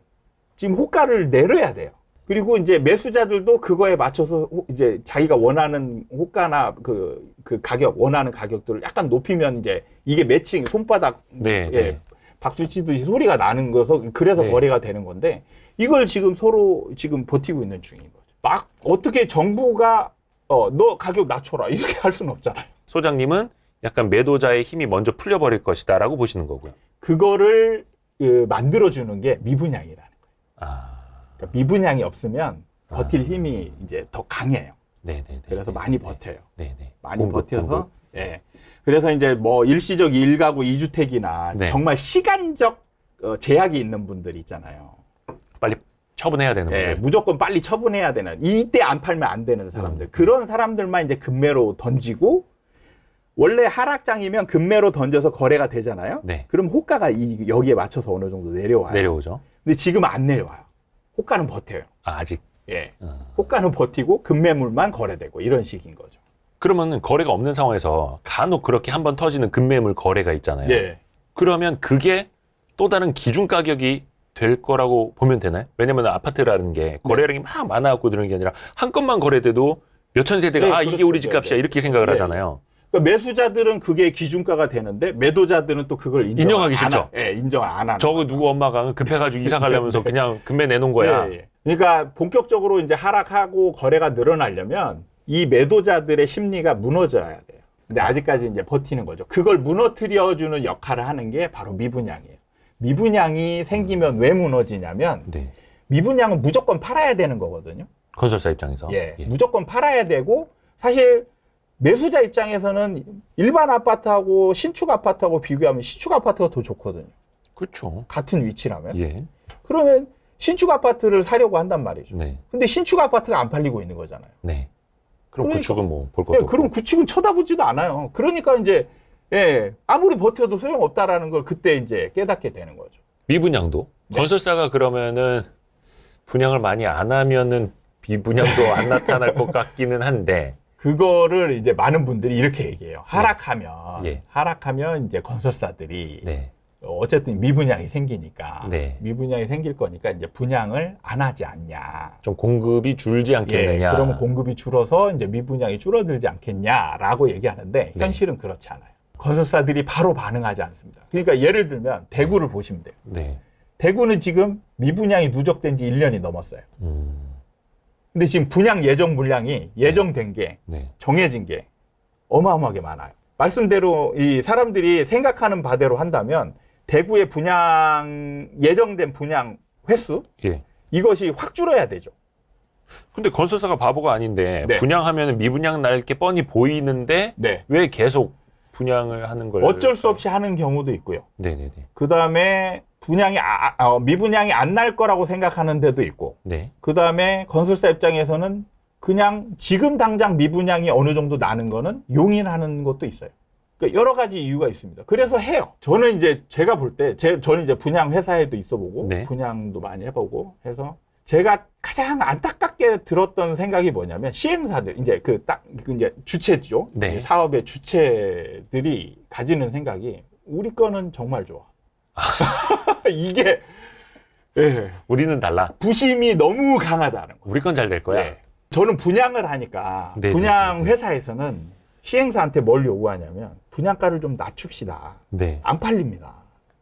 지금 호가를 내려야 돼요. 그리고 이제 매수자들도 그거에 맞춰서 이제 자기가 원하는 호가나 그 가격, 원하는 가격들을 약간 높이면 이제 이게 매칭, 손바닥, 네, 예, 네. 박수 치듯이 소리가 나는 거서 그래서 네. 거래가 되는 건데 이걸 지금 서로 지금 버티고 있는 중인 거죠. 막 어떻게 정부가 너 가격 낮춰라 이렇게 할 수는 없잖아요. 소장님은 약간 매도자의 힘이 먼저 풀려버릴 것이다라고 보시는 거고요. 그거를 만들어주는 게 미분양이라는 거예요. 그러니까 미분양이 없으면 버틸 힘이 이제 더 강해요. 네네네. 그래서 많이 버텨요. 네네. 많이 버텨서, 예. 그래서 이제 뭐 일시적 1가구 2주택이나 네. 정말 시간적 제약이 있는 분들 있잖아요. 빨리 처분해야 되는 예, 거예요. 무조건 빨리 처분해야 되는, 이때 안 팔면 안 되는 사람들. 그런 사람들만 이제 금매로 던지고, 원래 하락장이면 금매로 던져서 거래가 되잖아요. 네. 그럼 호가가 여기에 맞춰서 어느 정도 내려와요. 내려오죠. 근데 지금 안 내려와요. 호가는 버텨요. 아직. 예. 호가는 버티고 금매물만 거래되고 이런 식인 거죠. 그러면 거래가 없는 상황에서 간혹 그렇게 한번 터지는 금매물 거래가 있잖아요. 예. 그러면 그게 또 다른 기준 가격이 될 거라고 보면 되나요? 왜냐면 아파트라는 게 거래량이 막 많아갖고 그러는 게 아니라 한 건만 거래돼도 몇천 세대가 네, 이게 그렇죠. 우리 집값이야 네. 이렇게 생각을 네. 하잖아요. 그러니까 매수자들은 그게 기준가가 되는데 매도자들은 또 그걸 인정하기 싫죠. 인정 안 하는. 저거 누구 엄마가 급해가지고 이사 가려면서 그냥 금매 내놓은 거야. 예. 그러니까 본격적으로 이제 하락하고 거래가 늘어나려면 이 매도자들의 심리가 무너져야 돼요. 근데 아직까지 이제 버티는 거죠. 그걸 무너뜨려주는 역할을 하는 게 바로 미분양이에요. 미분양이 생기면 왜 무너지냐면 네. 미분양은 무조건 팔아야 되는 거거든요. 건설사 입장에서. 예. 무조건 팔아야 되고 사실 매수자 입장에서는 일반 아파트하고 신축 아파트하고 비교하면 신축 아파트가 더 좋거든요. 그렇죠. 같은 위치라면. 예. 그러면 신축 아파트를 사려고 한단 말이죠. 네. 근데 신축 아파트가 안 팔리고 있는 거잖아요. 네. 그럼 그러니까- 구축은 뭐 볼 것도 예, 없고. 그럼 구축은 쳐다보지도 않아요. 그러니까 이제 아무리 버텨도 소용없다라는 걸 그때 이제 깨닫게 되는 거죠. 미분양도 네. 건설사가 그러면은 분양을 많이 안 하면은 비분양도 안 나타날 것 같기는 한데. 그거를 이제 많은 분들이 이렇게 얘기해요. 하락하면 예. 하락하면 이제 건설사들이 네. 어쨌든 미분양이 생기니까 네. 미분양이 생길 거니까 이제 분양을 안 하지 않냐. 좀 공급이 줄지 않겠느냐. 그러면 공급이 줄어서 이제 미분양이 줄어들지 않겠냐라고 얘기하는데 네. 현실은 그렇지 않아요. 건설사들이 바로 반응하지 않습니다. 그러니까 예를 들면 대구를 보시면 돼요. 네. 대구는 지금 미분양이 누적된 지 1년이 넘었어요. 근데 지금 분양 예정 물량이 예정된 게 네. 정해진 게 어마어마하게 많아요. 말씀대로 이 사람들이 생각하는 바대로 한다면 대구의 분양 예정된 분양 횟수 예. 이것이 확 줄어야 되죠. 근데 건설사가 바보가 아닌데 네. 분양하면 미분양 날 게 뻔히 보이는데 네. 왜 계속 분양을 하는 걸 어쩔 수 없이 하는 경우도 있고요. 네네네. 그 다음에 분양이 미분양이 안 날 거라고 생각하는 데도 있고. 네. 그 다음에 건설사 입장에서는 그냥 지금 당장 미분양이 어느 정도 나는 거는 용인하는 것도 있어요. 그러니까 여러 가지 이유가 있습니다. 그래서 해요. 저는 이제 제가 볼 때, 저는 이제 분양 회사에도 있어보고, 네. 분양도 많이 해보고 해서 제가 가장 안타깝게 들었던 생각이 뭐냐면 시행사들, 이제 이제 주체죠. 네. 사업의 주체들이 가지는 생각이 우리 거는 정말 좋아. 이게, 예, 우리는 달라. 부심이 너무 강하다는 거. 우리 건 잘 될 거야. 네. 저는 분양을 하니까 네, 분양 네, 네. 회사에서는 시행사한테 뭘 요구하냐면 분양가를 좀 낮춥시다. 네. 안 팔립니다.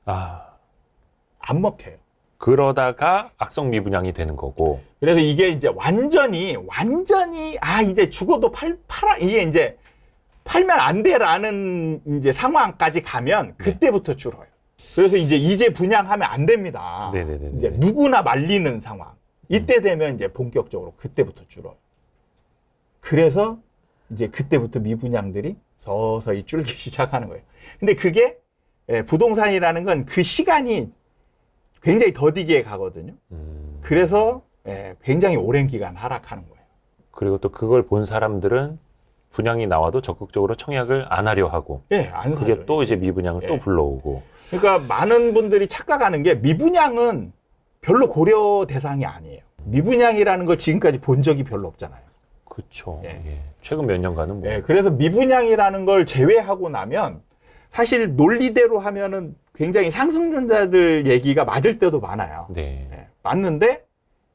아, 안 먹혀요. 그러다가 악성 미분양이 되는 거고. 그래서 이게 이제 완전히 이제 죽어도 팔아 이게 이제 팔면 안 돼라는 이제 상황까지 가면 그때부터 줄어요. 그래서 이제 분양하면 안 됩니다. 네네네. 이제 누구나 말리는 상황. 이때 되면 이제 본격적으로 그때부터 줄어요. 그래서 이제 그때부터 미분양들이 서서히 줄기 시작하는 거예요. 근데 그게 부동산이라는 건 그 시간이 굉장히 더디게 가거든요. 그래서 굉장히 오랜 기간 하락하는 거예요. 그리고 또 그걸 본 사람들은 분양이 나와도 적극적으로 청약을 안 하려 하고. 안 그게 사죠. 또 이제 미분양을 또 불러오고. 그러니까 많은 분들이 착각하는 게 미분양은 별로 고려 대상이 아니에요. 미분양이라는 걸 지금까지 본 적이 별로 없잖아요. 그렇죠. 예. 최근 몇 년간은 뭐. 그래서 미분양이라는 걸 제외하고 나면 사실 논리대로 하면은 굉장히 상승전자들 얘기가 맞을 때도 많아요. 네. 맞는데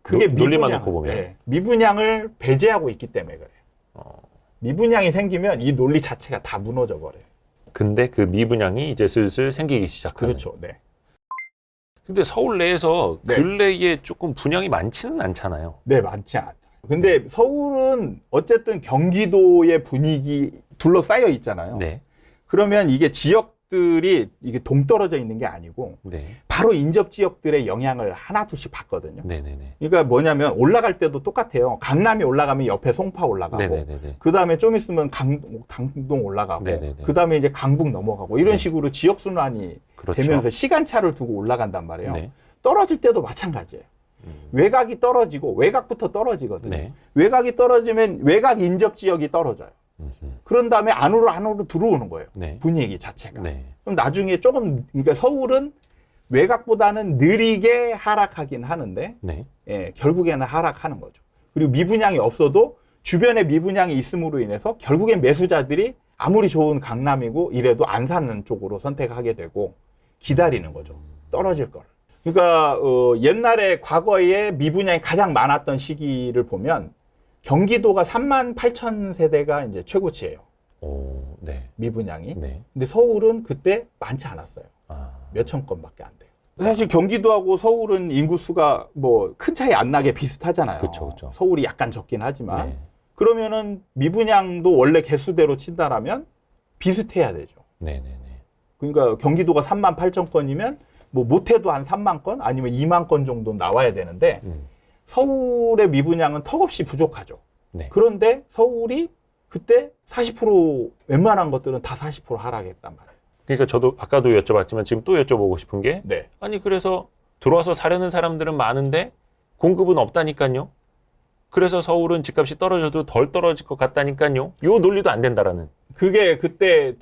그게 논리만 놓고 보면. 미분양을 배제하고 있기 때문에 그래요. 미분양이 생기면 이 논리 자체가 다 무너져 버려요. 근데 그 미분양이 이제 슬슬 생기기 시작하는. 그렇죠. 네. 근데 서울 내에서 네. 근래에 조금 분양이 많지는 않잖아요. 네, 많지 않아요. 근데 서울은 어쨌든 경기도의 분위기 둘러싸여 있잖아요. 네. 그러면 이게 지역들이 이게 동떨어져 있는 게 아니고 네. 바로 인접 지역들의 영향을 하나둘씩 받거든요. 네네네. 그러니까 뭐냐면 올라갈 때도 똑같아요. 강남이 올라가면 옆에 송파 올라가고 네네네. 그 다음에 좀 있으면 강동 올라가고 네네네. 그 다음에 이제 강북 넘어가고 이런 네. 식으로 지역 순환이 그렇죠. 되면서 시간차를 두고 올라간단 말이에요. 네. 떨어질 때도 마찬가지예요. 외곽이 떨어지고 외곽부터 떨어지거든요. 네. 외곽이 떨어지면 외곽 인접 지역이 떨어져요. 그런 다음에 안으로 들어오는 거예요. 네. 분위기 자체가. 네. 그럼 나중에 그러니까 서울은 외곽보다는 느리게 하락하긴 하는데 네. 결국에는 하락하는 거죠. 그리고 미분양이 없어도 주변에 미분양이 있음으로 인해서 결국엔 매수자들이 아무리 좋은 강남이고 이래도 안 사는 쪽으로 선택하게 되고 기다리는 거죠. 떨어질 거를. 그러니까 옛날에 과거에 미분양이 가장 많았던 시기를 보면 경기도가 38,000 세대가 이제 최고치예요. 오, 네. 미분양이. 네. 근데 서울은 그때 많지 않았어요. 몇천 건밖에 안 돼요. 사실 경기도하고 서울은 인구수가 뭐 큰 차이 안 나게 비슷하잖아요. 그쵸, 그쵸. 서울이 약간 적긴 하지만. 네. 그러면은 미분양도 원래 개수대로 친다라면 비슷해야 되죠. 네네네. 그러니까 경기도가 38,000건이면 뭐 못해도 한 3만 건 아니면 2만 건 정도 나와야 되는데 서울의 미분양은 턱없이 부족하죠. 네. 그런데 서울이 그때 40% 웬만한 것들은 다 40% 하락했단 말이에요. 그러니까 저도 아까도 여쭤봤지만 지금 또 여쭤보고 싶은 게 네. 아니 그래서 들어와서 사려는 사람들은 많은데 공급은 없다니까요. 그래서 서울은 집값이 떨어져도 덜 떨어질 것 같다니까요. 요 논리도 안 된다라는. 그게 그때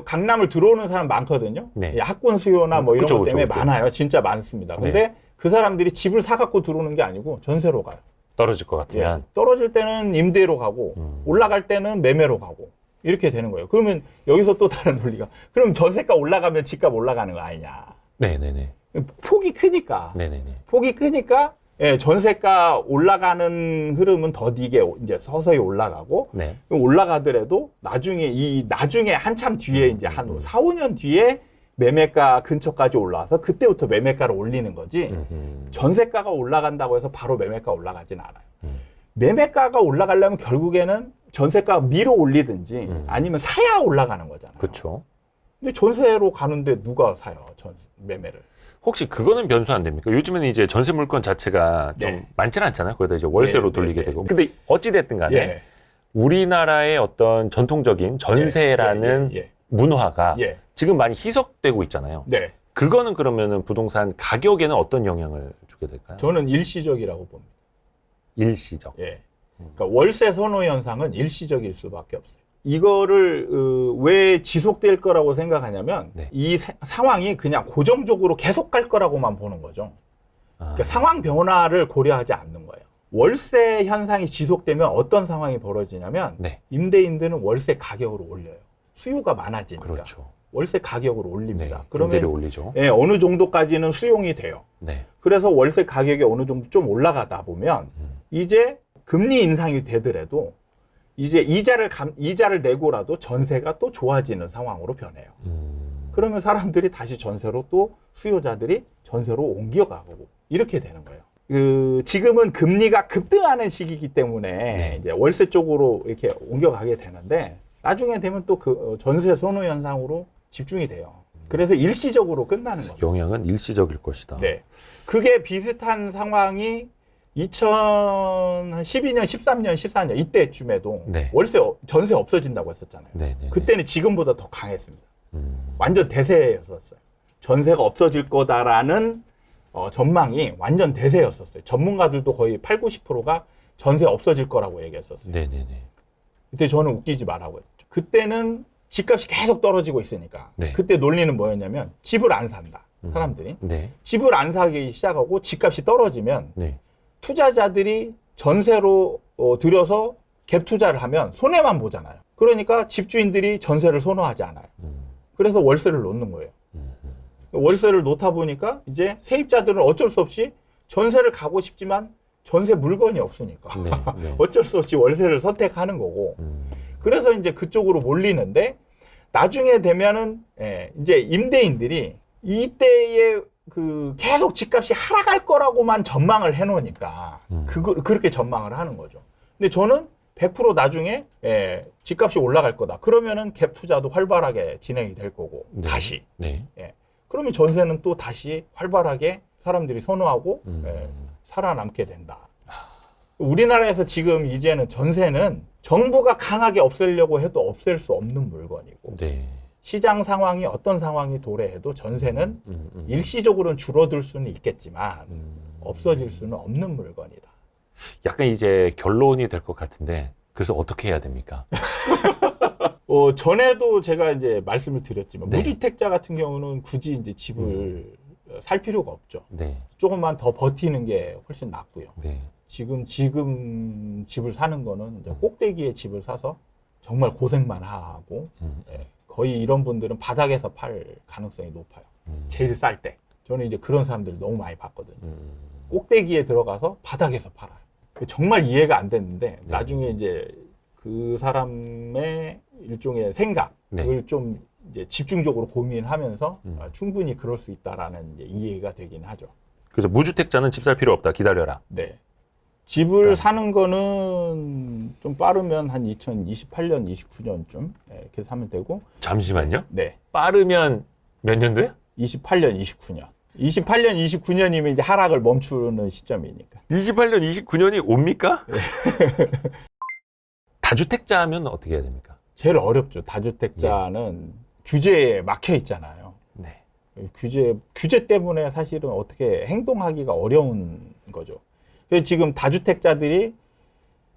강남을 들어오는 사람 많거든요. 네. 학군 수요나 뭐 이런 그쵸, 것 때문에 그쵸. 많아요. 진짜 많습니다. 근데 네. 그 사람들이 집을 사갖고 들어오는 게 아니고 전세로 가요. 떨어질 것 같으면. 떨어질 때는 임대로 가고 올라갈 때는 매매로 가고 이렇게 되는 거예요. 그러면 여기서 또 다른 논리가 그럼 전세가 올라가면 집값 올라가는 거 아니냐. 네네네. 폭이 크니까. 네네네. 폭이 크니까 예, 전세가 올라가는 흐름은 더디게 이제 서서히 올라가고 네. 올라가더라도 나중에 한참 뒤에 이제 한 4, 5년 뒤에 매매가 근처까지 올라와서 그때부터 매매가를 올리는 거지. 전세가가 올라간다고 해서 바로 매매가 올라가진 않아요. 매매가가 올라가려면 결국에는 전세가 밀어 올리든지 아니면 사야 올라가는 거잖아요. 그렇죠. 근데 전세로 가는데 누가 사요? 매매를. 혹시 그거는 변수 안 됩니까? 요즘에는 이제 전세 물건 자체가 좀 네. 많지는 않잖아요. 거기다 이제 월세로 네, 돌리게 네, 되고. 네. 근데 어찌됐든 간에 예. 우리나라의 어떤 전통적인 전세라는 문화가 지금 많이 희석되고 있잖아요. 네. 그거는 그러면은 부동산 가격에는 어떤 영향을 주게 될까요? 저는 일시적이라고 봅니다. 일시적. 예. 그러니까 월세 선호 현상은 일시적일 수밖에 없어요. 이거를 왜 지속될 거라고 생각하냐면 네. 이 상황이 그냥 고정적으로 계속 갈 거라고만 보는 거죠. 그러니까 상황 변화를 고려하지 않는 거예요. 월세 현상이 지속되면 어떤 상황이 벌어지냐면 네. 임대인들은 월세 가격을 올려요. 수요가 많아지니까. 그렇죠. 월세 가격을 올립니다. 네. 그러면 임대료 올리죠. 예, 어느 정도까지는 수용이 돼요. 네. 그래서 월세 가격이 어느 정도 좀 올라가다 보면 이제 금리 인상이 되더라도 이제 이자를 내고라도 전세가 또 좋아지는 상황으로 변해요. 그러면 사람들이 다시 전세로 또 수요자들이 전세로 옮겨가고 이렇게 되는 거예요. 지금은 금리가 급등하는 시기이기 때문에 이제 월세 쪽으로 이렇게 옮겨가게 되는데 나중에 되면 또 그 전세 선호 현상으로 집중이 돼요. 그래서 일시적으로 끝나는 거죠. 영향은 일시적일 것이다. 네. 그게 비슷한 상황이 2012년, 13년, 14년 이때쯤에도 네. 전세 없어진다고 했었잖아요. 네, 네, 그때는 지금보다 더 강했습니다. 완전 대세였었어요. 전세가 없어질 거다라는 전망이 완전 대세였었어요. 전문가들도 거의 8, 90%가 전세 없어질 거라고 얘기했었어요. 네, 네, 네. 그때 저는 웃기지 말라고 했죠. 그때는 집값이 계속 떨어지고 있으니까 네. 그때 논리는 뭐였냐면 집을 안 산다. 사람들이. 네. 집을 안 사기 시작하고 집값이 떨어지면 네. 투자자들이 전세로 들여서 갭 투자를 하면 손해만 보잖아요. 그러니까 집주인들이 전세를 선호하지 않아요. 그래서 월세를 놓는 거예요. 월세를 놓다 보니까 이제 세입자들은 어쩔 수 없이 전세를 가고 싶지만 전세 물건이 없으니까 네, 네. 어쩔 수 없이 월세를 선택하는 거고 그래서 이제 그쪽으로 몰리는데 나중에 되면은 이제 임대인들이 이때에 계속 집값이 하락할 거라고만 전망을 해놓으니까 그렇게 전망을 하는 거죠. 근데 저는 100% 나중에 집값이 올라갈 거다. 그러면은 갭 투자도 활발하게 진행이 될 거고 네. 다시. 네. 그러면 전세는 또 다시 활발하게 사람들이 선호하고 살아남게 된다. 우리나라에서 지금 이제는 전세는 정부가 강하게 없애려고 해도 없앨 수 없는 물건이고 네. 시장 상황이 어떤 상황이 도래해도 전세는 일시적으로는 줄어들 수는 있겠지만 없어질 수는 없는 물건이다. 약간 이제 결론이 될 것 같은데 그래서 어떻게 해야 됩니까? 전에도 제가 이제 말씀을 드렸지만 네. 무주택자 같은 경우는 굳이 이제 집을 살 필요가 없죠. 네. 조금만 더 버티는 게 훨씬 낫고요. 네. 지금 집을 사는 거는 이제 꼭대기에 집을 사서 정말 고생만 하고 거의 이런 분들은 바닥에서 팔 가능성이 높아요. 제일 쌀 때. 저는 이제 그런 사람들을 너무 많이 봤거든요. 꼭대기에 들어가서 바닥에서 팔아요. 정말 이해가 안 됐는데 나중에 이제 그 사람의 일종의 생각을 좀 이제 집중적으로 고민하면서 충분히 그럴 수 있다라는 이제 이해가 되긴 하죠. 그래서 무주택자는 집 살 필요 없다. 기다려라. 네. 집을 사는 거는 좀 빠르면 한 2028년, 29년쯤 이렇게 사면 되고. 잠시만요. 네. 빠르면 몇 년도야? 28년, 29년. 28년, 29년이면 이제 하락을 멈추는 시점이니까. 28년, 29년이 옵니까? 네. 다주택자 하면 어떻게 해야 됩니까? 제일 어렵죠. 다주택자는 규제에 막혀 있잖아요. 네. 규제 때문에 사실은 어떻게 행동하기가 어려운 거죠. 그래서 지금 다주택자들이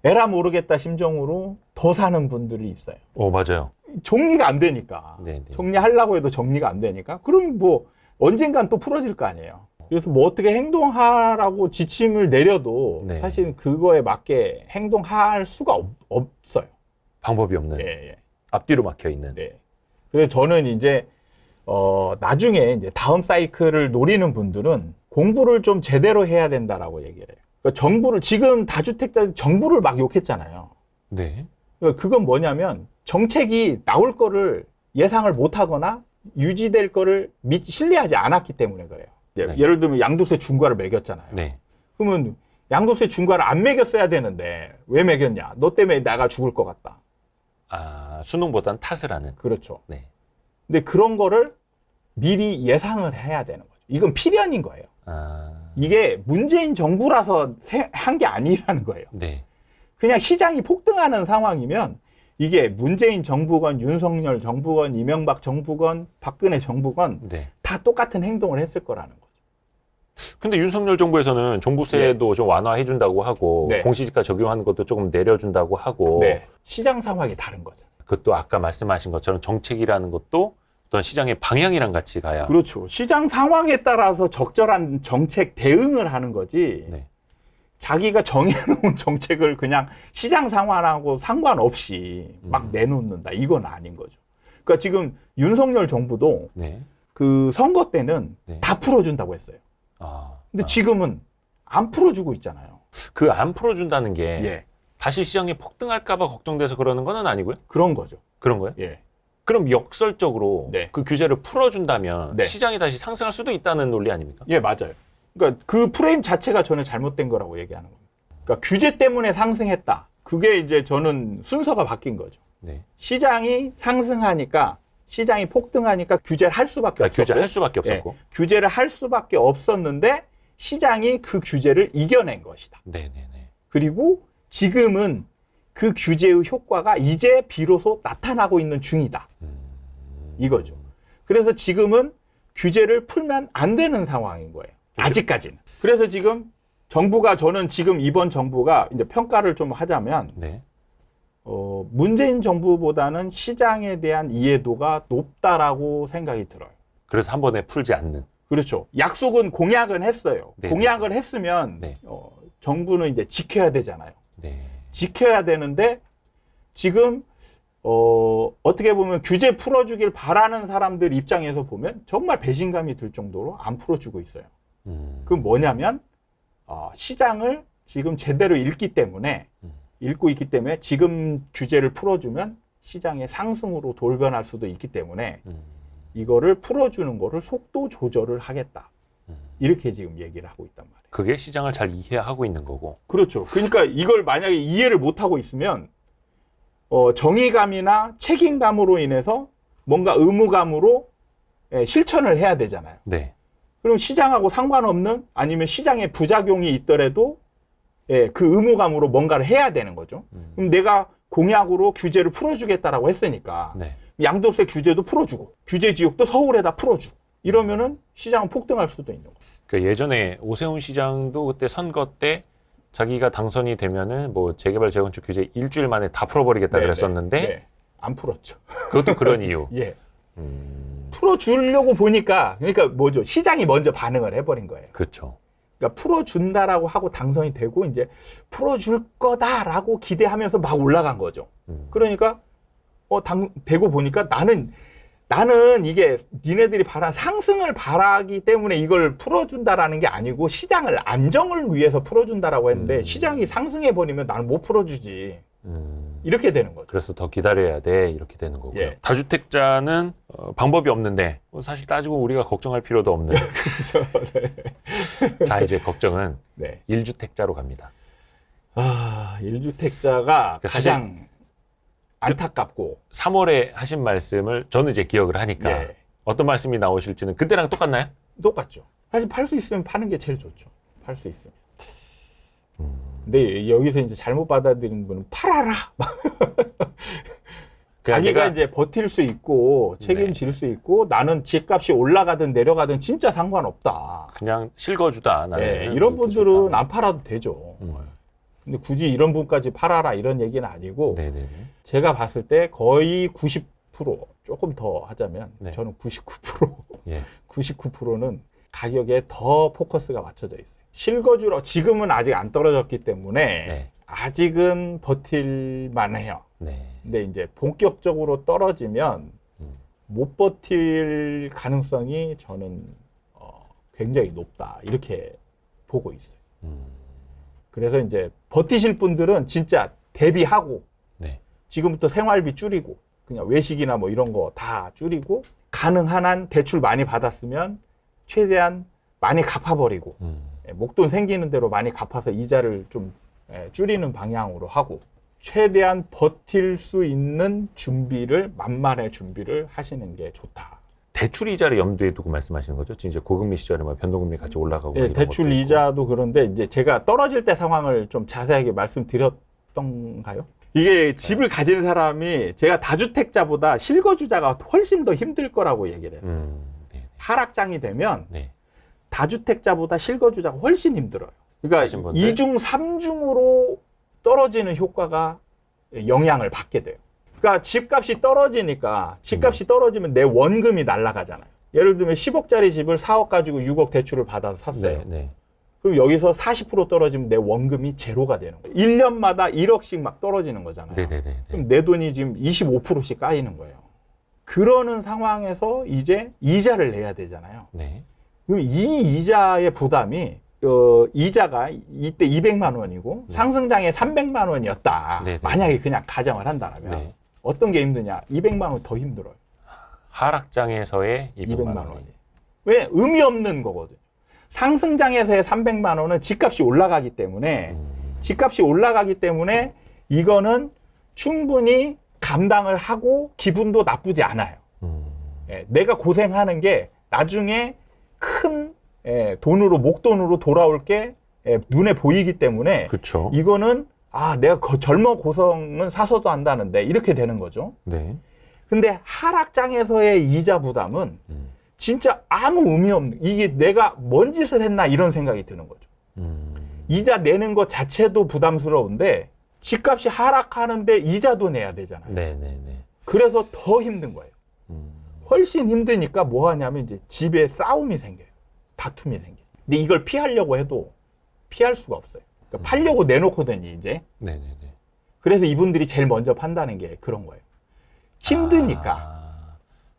에라 모르겠다 심정으로 더 사는 분들이 있어요. 맞아요. 정리가 안 되니까. 네네. 정리하려고 해도 정리가 안 되니까. 그럼 뭐 언젠간 또 풀어질 거 아니에요. 그래서 뭐 어떻게 행동하라고 지침을 내려도 네. 사실 그거에 맞게 행동할 수가 없어요. 방법이 없는. 예. 앞뒤로 막혀 있는. 네. 그래서 저는 이제 나중에 이제 다음 사이클을 노리는 분들은 공부를 좀 제대로 해야 된다라고 얘기를 해요. 그러니까 정부를, 지금 다주택자들 정부를 막 욕했잖아요. 네. 그러니까 그건 뭐냐면 정책이 나올 거를 예상을 못 하거나 유지될 거를 신뢰하지 않았기 때문에 그래요. 네. 예를 들면 양도세 중과를 매겼잖아요. 네. 그러면 양도세 중과를 안 매겼어야 되는데 왜 매겼냐? 너 때문에 나가 죽을 것 같다. 아, 수능보단 탓을 하는. 그렇죠. 네. 근데 그런 거를 미리 예상을 해야 되는 거죠. 이건 필연인 거예요. 아. 이게 문재인 정부라서 한 게 아니라는 거예요. 네. 그냥 시장이 폭등하는 상황이면 이게 문재인 정부건 윤석열 정부건 이명박 정부건 박근혜 정부건 네. 다 똑같은 행동을 했을 거라는 거죠. 근데 윤석열 정부에서는 종부세도 좀 완화해준다고 하고 네. 공시지가 적용하는 것도 조금 내려준다고 하고 네. 시장 상황이 다른 거죠. 그것도 아까 말씀하신 것처럼 정책이라는 것도 어떤 시장의 방향이랑 같이 가야. 그렇죠. 시장 상황에 따라서 적절한 정책 대응을 하는 거지. 네. 자기가 정해놓은 정책을 그냥 시장 상황하고 상관없이 막 내놓는다. 이건 아닌 거죠. 그러니까 지금 윤석열 정부도 네. 그 선거 때는 네. 다 풀어준다고 했어요. 근데 지금은 안 풀어주고 있잖아요. 그 안 풀어준다는 게 예. 다시 시장이 폭등할까봐 걱정돼서 그러는 건 아니고요? 그런 거죠. 그런 거예요? 예. 그럼 역설적으로 네. 그 규제를 풀어준다면 네. 시장이 다시 상승할 수도 있다는 논리 아닙니까? 예, 맞아요. 그러니까 그 프레임 자체가 저는 잘못된 거라고 얘기하는 겁니다. 그러니까 규제 때문에 상승했다. 그게 이제 저는 순서가 바뀐 거죠. 네. 시장이 상승하니까, 시장이 폭등하니까 규제를 할 수밖에 없었고, 규제를 할 수밖에 없었고. 예, 규제를 할 수밖에 없었는데 시장이 그 규제를 이겨낸 것이다. 네네네. 그리고 지금은 그 규제의 효과가 이제 비로소 나타나고 있는 중이다. 이거죠. 그래서 지금은 규제를 풀면 안 되는 상황인 거예요. 아직까지는. 그래서 지금 정부가, 저는 지금 이번 정부가 이제 평가를 좀 하자면, 네. 문재인 정부보다는 시장에 대한 이해도가 높다라고 생각이 들어요. 그래서 한 번에 풀지 않는. 그렇죠. 약속은 공약은 했어요. 네. 공약을 했으면 네. 정부는 이제 지켜야 되잖아요. 네. 지켜야 되는데 지금 어떻게 보면 규제 풀어주길 바라는 사람들 입장에서 보면 정말 배신감이 들 정도로 안 풀어주고 있어요. 그건 뭐냐면 시장을 지금 제대로 읽기 때문에 읽고 있기 때문에 지금 규제를 풀어주면 시장의 상승으로 돌변할 수도 있기 때문에 이거를 풀어주는 거를 속도 조절을 하겠다. 이렇게 지금 얘기를 하고 있단 말이에요. 그게 시장을 잘 이해하고 있는 거고. 그렇죠. 그러니까 이걸 만약에 이해를 못하고 있으면 정의감이나 책임감으로 인해서 뭔가 의무감으로 실천을 해야 되잖아요. 네. 그럼 시장하고 상관없는, 아니면 시장에 부작용이 있더라도 그 의무감으로 뭔가를 해야 되는 거죠. 그럼 내가 공약으로 규제를 풀어주겠다라고 했으니까 네. 양도세 규제도 풀어주고 규제 지역도 서울에다 풀어주고 이러면은 시장은 폭등할 수도 있는 거죠. 그 예전에 오세훈 시장도 그때 선거 때 자기가 당선이 되면은 뭐 재개발 재건축 규제 일주일 만에 다 풀어버리겠다 그랬었는데 네. 안 풀었죠. 그것도 그런 이유. 예. 풀어주려고 보니까, 그러니까 뭐죠? 시장이 먼저 반응을 해버린 거예요. 그렇죠. 그러니까 풀어준다라고 하고 당선이 되고 이제 풀어줄 거다라고 기대하면서 막 올라간 거죠. 그러니까 되고 보니까 나는 이게 니네들이 바란 상승을 바라기 때문에 이걸 풀어준다라는 게 아니고 시장을 안정을 위해서 풀어준다라고 했는데 시장이 상승해버리면 나는 못 풀어주지. 이렇게 되는 거죠. 그래서 더 기다려야 돼. 이렇게 되는 거고요. 예. 다주택자는 방법이 없는데 사실 따지고 우리가 걱정할 필요도 없는. 그렇죠. 네. 자, 이제 걱정은 네. 1주택자로 갑니다. 1주택자가 가장 안타깝고 3월에 하신 말씀을 저는 이제 기억을 하니까 예. 어떤 말씀이 나오실지는 그때랑 똑같나요? 똑같죠. 사실 팔 수 있으면 파는 게 제일 좋죠. 팔 수 있으면. 근데 여기서 이제 잘못 받아들이는 분은 팔아라. 자기가 이제 버틸 수 있고 책임질 수 있고 나는 집값이 올라가든 내려가든 진짜 상관없다. 그냥 실거주다. 나는 네, 이런 분들은 안 팔아도 되죠. 근데 굳이 이런 분까지 팔아라 이런 얘기는 아니고 네네네. 제가 봤을 때 거의 90% 조금 더 하자면 네. 저는 99% 예. 99%는 가격에 더 포커스가 맞춰져 있어요. 실거주로 지금은 아직 안 떨어졌기 때문에 네. 아직은 버틸만 해요. 네. 근데 이제 본격적으로 떨어지면 못 버틸 가능성이 저는 굉장히 높다 이렇게 보고 있어요. 그래서 이제 버티실 분들은 진짜 대비하고 네. 지금부터 생활비 줄이고 그냥 외식이나 뭐 이런 거 다 줄이고 가능한 한 대출 많이 받았으면 최대한 많이 갚아버리고 목돈 생기는 대로 많이 갚아서 이자를 좀 줄이는 방향으로 하고 최대한 버틸 수 있는 준비를 만만의 준비를 하시는 게 좋다. 대출 이자를 염두에 두고 말씀하시는 거죠? 지금 이제 고금리 시절에 뭐 변동금리 같이 올라가고 네, 이런 대출 것도 있고. 이자도 그런데 이제 제가 떨어질 때 상황을 좀 자세하게 말씀드렸던가요? 이게 집을 가진 사람이 제가 다주택자보다 실거주자가 훨씬 더 힘들 거라고 얘기를 했어요. 네. 하락장이 되면 네. 다주택자보다 실거주자가 훨씬 힘들어요. 그러니까 사신 분들? 2중, 3중으로 떨어지는 효과가 영향을 받게 돼요. 그러니까 집값이 떨어지니까 집값이 떨어지면 내 원금이 날아가잖아요. 예를 들면 10억짜리 집을 4억 가지고 6억 대출을 받아서 샀어요. 네, 네. 그럼 여기서 40% 떨어지면 내 원금이 제로가 되는 거예요. 1년마다 1억씩 막 떨어지는 거잖아요. 네, 네, 네, 네. 그럼 내 돈이 지금 25%씩 까이는 거예요. 그러는 상황에서 이제 이자를 내야 되잖아요. 네. 그럼 이 이자의 부담이 이자가 이때 200만 원이고 네. 상승장에 300만 원이었다. 네, 네. 만약에 그냥 가정을 한다면 네. 어떤 게 힘드냐? 200만 원 더 힘들어요. 하락장에서의 200만 원이. 왜? 의미 없는 거거든요. 상승장에서의 300만 원은 집값이 올라가기 때문에 이거는 충분히 감당을 하고 기분도 나쁘지 않아요. 예, 내가 고생하는 게 나중에 큰 돈으로 목돈으로 돌아올 게 눈에 보이기 때문에 그렇죠. 이거는 내가 젊어 고성은 사서도 한다는데 이렇게 되는 거죠. 네. 근데 하락장에서의 이자 부담은 진짜 아무 의미 없는, 이게 내가 뭔 짓을 했나 이런 생각이 드는 거죠. 이자 내는 것 자체도 부담스러운데 집값이 하락하는데 이자도 내야 되잖아요. 네, 네, 네. 그래서 더 힘든 거예요. 훨씬 힘드니까 뭐 하냐면 이제 집에 싸움이 생겨요. 다툼이 생겨요. 근데 이걸 피하려고 해도 피할 수가 없어요. 그러니까 팔려고 내놓거든요, 이제. 네, 네, 네. 그래서 이분들이 제일 먼저 판다는 게 그런 거예요. 힘드니까.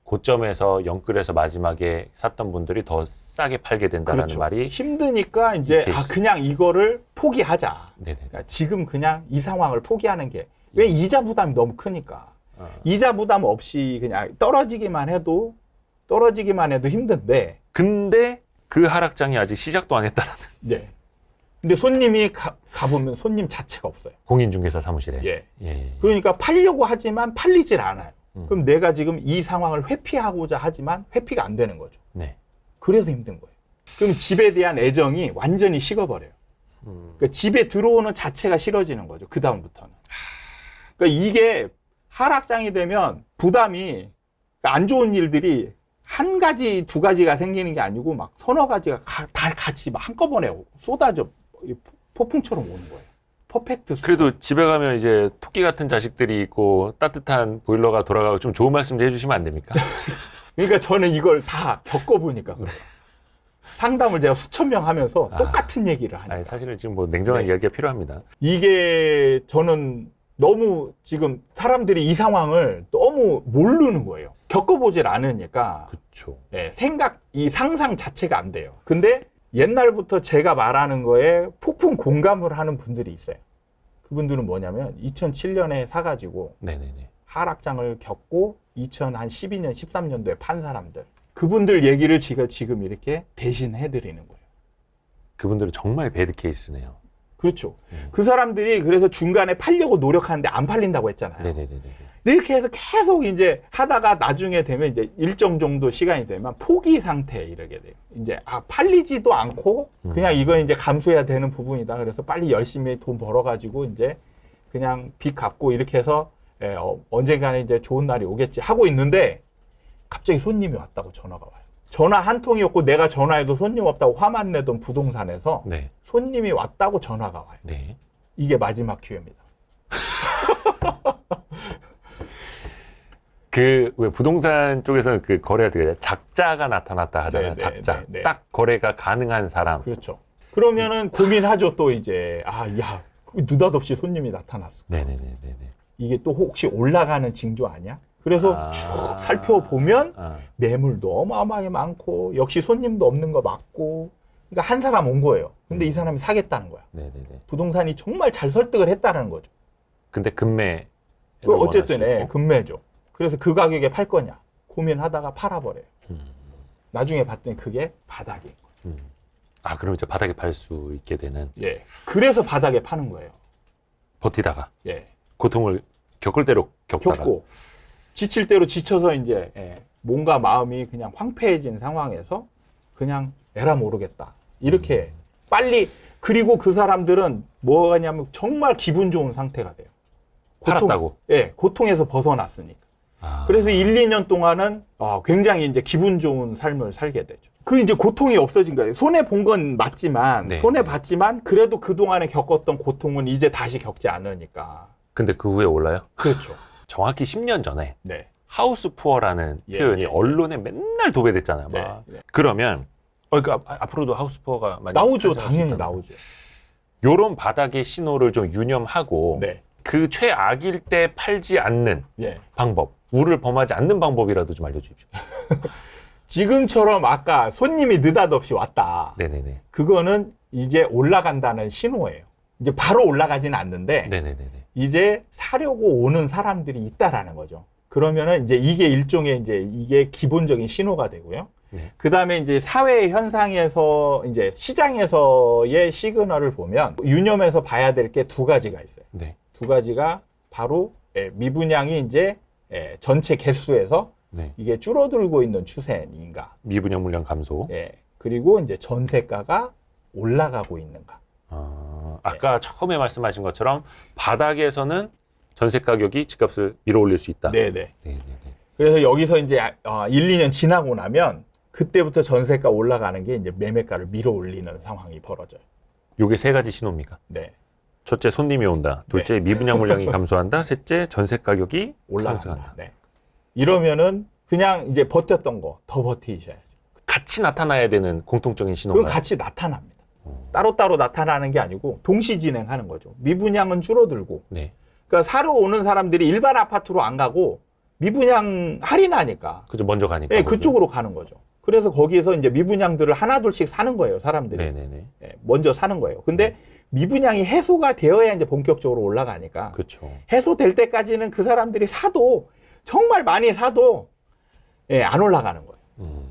고점에서 영끌에서 마지막에 샀던 분들이 더 싸게 팔게 된다는 그렇죠. 말이 힘드니까 이제 그냥 이거를 포기하자. 네네. 그러니까 지금 그냥 이 상황을 포기하는 게 왜 이자 부담이 너무 크니까. 이자 부담 없이 그냥 떨어지기만 해도 힘든데. 근데 그 하락장이 아직 시작도 안 했다라는. 네. 근데 손님이 가보면 손님 자체가 없어요. 공인중개사 사무실에. 예. 예. 그러니까 팔려고 하지만 팔리질 않아요. 그럼 내가 지금 이 상황을 회피하고자 하지만 회피가 안 되는 거죠. 네. 그래서 힘든 거예요. 그럼 집에 대한 애정이 완전히 식어버려요. 그러니까 집에 들어오는 자체가 싫어지는 거죠. 그 다음부터는. 그러니까 이게 하락장이 되면 부담이, 안 좋은 일들이 한 가지, 두 가지가 생기는 게 아니고 막 서너 가지가 다 같이 막 한꺼번에 쏟아져 폭풍처럼 오는 거예요. 퍼펙트. 그래도 집에 가면 이제 토끼 같은 자식들이 있고 따뜻한 보일러가 돌아가고 좀 좋은 말씀 좀 해주시면 안 됩니까? 그러니까 저는 이걸 다 겪어보니까 그래요. 상담을 제가 수천 명 하면서 똑같은 얘기를 하니까. 아니, 사실은 지금 뭐 냉정한 이야기가 필요합니다. 이게 저는 너무 지금 사람들이 이 상황을 너무 모르는 거예요. 겪어보질 않으니까. 그렇죠. 네, 이 상상 자체가 안 돼요. 근데 옛날부터 제가 말하는 거에 폭풍 공감을 하는 분들이 있어요. 그분들은 뭐냐면 2007년에 사가지고 네네네. 하락장을 겪고 2012년, 13년도에 판 사람들. 그분들 얘기를 제가 지금 이렇게 대신해드리는 거예요. 그분들은 정말 배드 케이스네요. 그렇죠. 그 사람들이 그래서 중간에 팔려고 노력하는데 안 팔린다고 했잖아요. 네네네. 이렇게 해서 계속 이제 하다가 나중에 되면 이제 일정 정도 시간이 되면 포기 상태에 이르게 돼요. 이제 팔리지도 않고 그냥 이건 이제 감수해야 되는 부분이다. 그래서 빨리 열심히 돈 벌어가지고 이제 그냥 빚 갚고 이렇게 해서 언젠가는 이제 좋은 날이 오겠지 하고 있는데 갑자기 손님이 왔다고 전화가 와요. 전화 한 통이었고 내가 전화해도 손님 없다고 화만 내던 부동산에서 네. 손님이 왔다고 전화가 와요. 네. 이게 마지막 기회입니다. 왜 부동산 쪽에서는 그 거래할 때 작자가 나타났다 하잖아요. 작자. 딱 거래가 가능한 사람. 그렇죠. 그러면은 고민하죠. 또 이제 느닷없이 손님이 나타났어. 네네네. 이게 또 혹시 올라가는 징조 아니야? 그래서 쭉 살펴보면 매물도 어마어마하게 많고 역시 손님도 없는 거 맞고 그러니까 한 사람 온 거예요. 근데 이 사람이 사겠다는 거야. 네네네. 부동산이 정말 잘 설득을 했다는 거죠. 근데 금매. 어쨌든 금매죠. 그래서 그 가격에 팔 거냐 고민하다가 팔아버려요. 나중에 봤더니 그게 바닥인 거예요. 아, 그럼 이제 바닥에 팔 수 있게 되는. 예. 그래서 바닥에 파는 거예요. 버티다가. 예. 고통을 겪을 대로 겪다가. 겪고 지칠 대로 지쳐서 이제 몸과 마음이 그냥 황폐해진 상황에서 그냥 에라 모르겠다. 이렇게 빨리 그리고 그 사람들은 뭐가 냐면 정말 기분 좋은 상태가 돼요. 팔았다고? 예, 고통에서 벗어났으니까. 그래서 1, 2년 동안은 굉장히 이제 기분 좋은 삶을 살게 되죠. 그 이제 고통이 없어진 거예요. 손해 본 건 맞지만, 네. 손해 봤지만 그래도 그 동안에 겪었던 고통은 이제 다시 겪지 않으니까. 근데 그 후에 올라요? 그렇죠. 정확히 10년 전에 네. 하우스 푸어라는 표현이 언론에 맨날 도배됐잖아요. 막. 네. 그러면 그러니까 앞으로도 하우스 푸어가 많이 나오죠. 당연히 나오죠. 요런 바닥의 신호를 좀 유념하고 그 최악일 때 팔지 않는 방법, 우를 범하지 않는 방법이라도 좀 알려주십시오. 지금처럼 아까 손님이 느닷없이 왔다. 네네네. 그거는 이제 올라간다는 신호예요. 이제 바로 올라가지는 않는데 이제 사려고 오는 사람들이 있다라는 거죠. 그러면은 이제 이게 일종의 이제 이게 기본적인 신호가 되고요. 그 다음에 이제 사회 현상에서 이제 시장에서의 시그널을 보면 유념해서 봐야 될 게 두 가지가 있어요. 두 가지가 바로 미분양이 이제 전체 개수에서 이게 줄어들고 있는 추세인가. 미분양 물량 감소. 그리고 이제 전세가가 올라가고 있는가. 아까 처음에 말씀하신 것처럼 바닥에서는 전세 가격이 집값을 밀어올릴 수 있다. 네네. 그래서 여기서 이제 1, 2년 지나고 나면 그때부터 전세가 올라가는 게 이제 매매가를 밀어올리는 상황이 벌어져요. 요게 세 가지 신호입니까? 네. 첫째, 손님이 온다. 둘째, 미분양 물량이 감소한다. 셋째, 전세 가격이 상승한다. 이러면은 그냥 이제 버텼던 거 더 버티셔야죠. 같이 나타나야 되는 공통적인 신호가. 그건 같이 나타납니다. 따로따로 나타나는 게 아니고 동시 진행하는 거죠. 미분양은 줄어들고. 그러니까 사러 오는 사람들이 일반 아파트로 안 가고 미분양 할인하니까. 그죠, 먼저 가니까. 네, 그쪽으로 가는 거죠. 그래서 거기에서 이제 미분양들을 하나둘씩 사는 거예요, 사람들이. 먼저 사는 거예요. 근데 미분양이 해소가 되어야 이제 본격적으로 올라가니까. 그렇죠. 해소될 때까지는 그 사람들이 사도 정말 많이 사도 안 올라가는 거예요.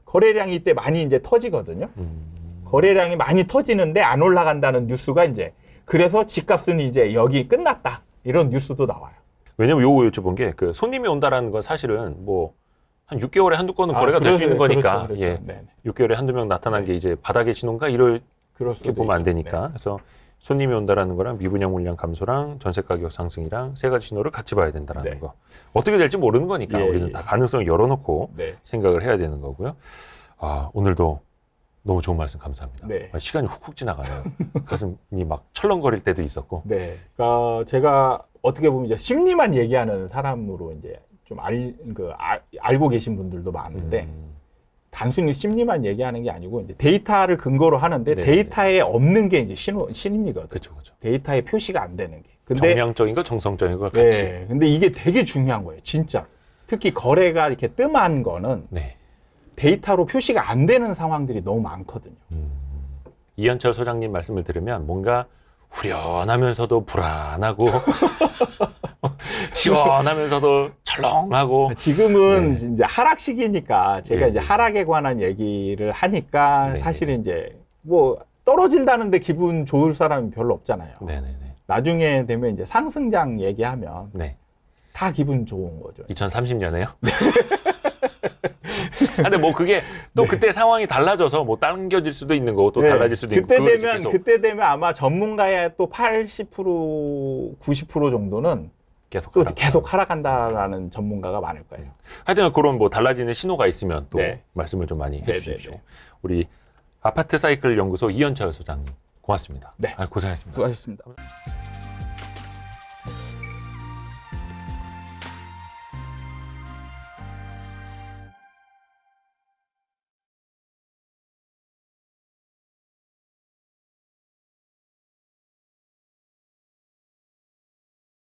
거래량이 이때 많이 이제 터지거든요. 거래량이 많이 터지는데 안 올라간다는 뉴스가 이제 그래서 집값은 이제 여기 끝났다. 이런 뉴스도 나와요. 왜냐면 요거 여쭤본 게 그 손님이 온다라는 건 사실은 뭐 한 6개월에 한두 건은 거래가 될 수 있는 거니까. 그렇죠. 6개월에 한두 명 나타난 게 이제 바닥의 신호인가 이렇게 보면 안 되니까. 그래서 손님이 온다라는 거랑 미분양 물량 감소랑 전세 가격 상승이랑 세 가지 신호를 같이 봐야 된다라는 거. 어떻게 될지 모르는 거니까 우리는 다 가능성을 열어놓고 생각을 해야 되는 거고요. 오늘도 너무 좋은 말씀 감사합니다. 시간이 훅훅 지나가요. 가슴이 막 철렁거릴 때도 있었고. 그러니까 제가 어떻게 보면 이제 심리만 얘기하는 사람으로 이제 좀 알고 계신 분들도 많은데 단순히 심리만 얘기하는 게 아니고 이제 데이터를 근거로 하는데 데이터에 없는 게 이제 신입니거든요. 그렇죠. 데이터에 표시가 안 되는 게. 근데 정량적인 거, 정성적인 거 같이. 근데 이게 되게 중요한 거예요, 진짜. 특히 거래가 이렇게 뜸한 거는 데이터로 표시가 안 되는 상황들이 너무 많거든요. 이현철 소장님 말씀을 들으면 뭔가 후련하면서도 불안하고 시원하면서도 철렁하고. 지금은 이제 하락 시기니까 제가 이제 하락에 관한 얘기를 하니까 사실은 이제 뭐 떨어진다는데 기분 좋을 사람이 별로 없잖아요. 나중에 되면 이제 상승장 얘기하면 다 기분 좋은 거죠. 2030년에요? 근데 뭐 그게 또 그때 상황이 달라져서 뭐 당겨질 수도 있는 거고 또 달라질 수도 있고. 그때 되면 아마 전문가의 또 80%, 90% 정도는 계속 하락한다라는 전문가가 많을 거예요. 하여튼 그런 뭐 달라지는 신호가 있으면 또 말씀을 좀 많이 해주십시오. 우리 아파트 사이클 연구소 이현철 소장님 고맙습니다. 고생하셨습니다. 수고하셨습니다.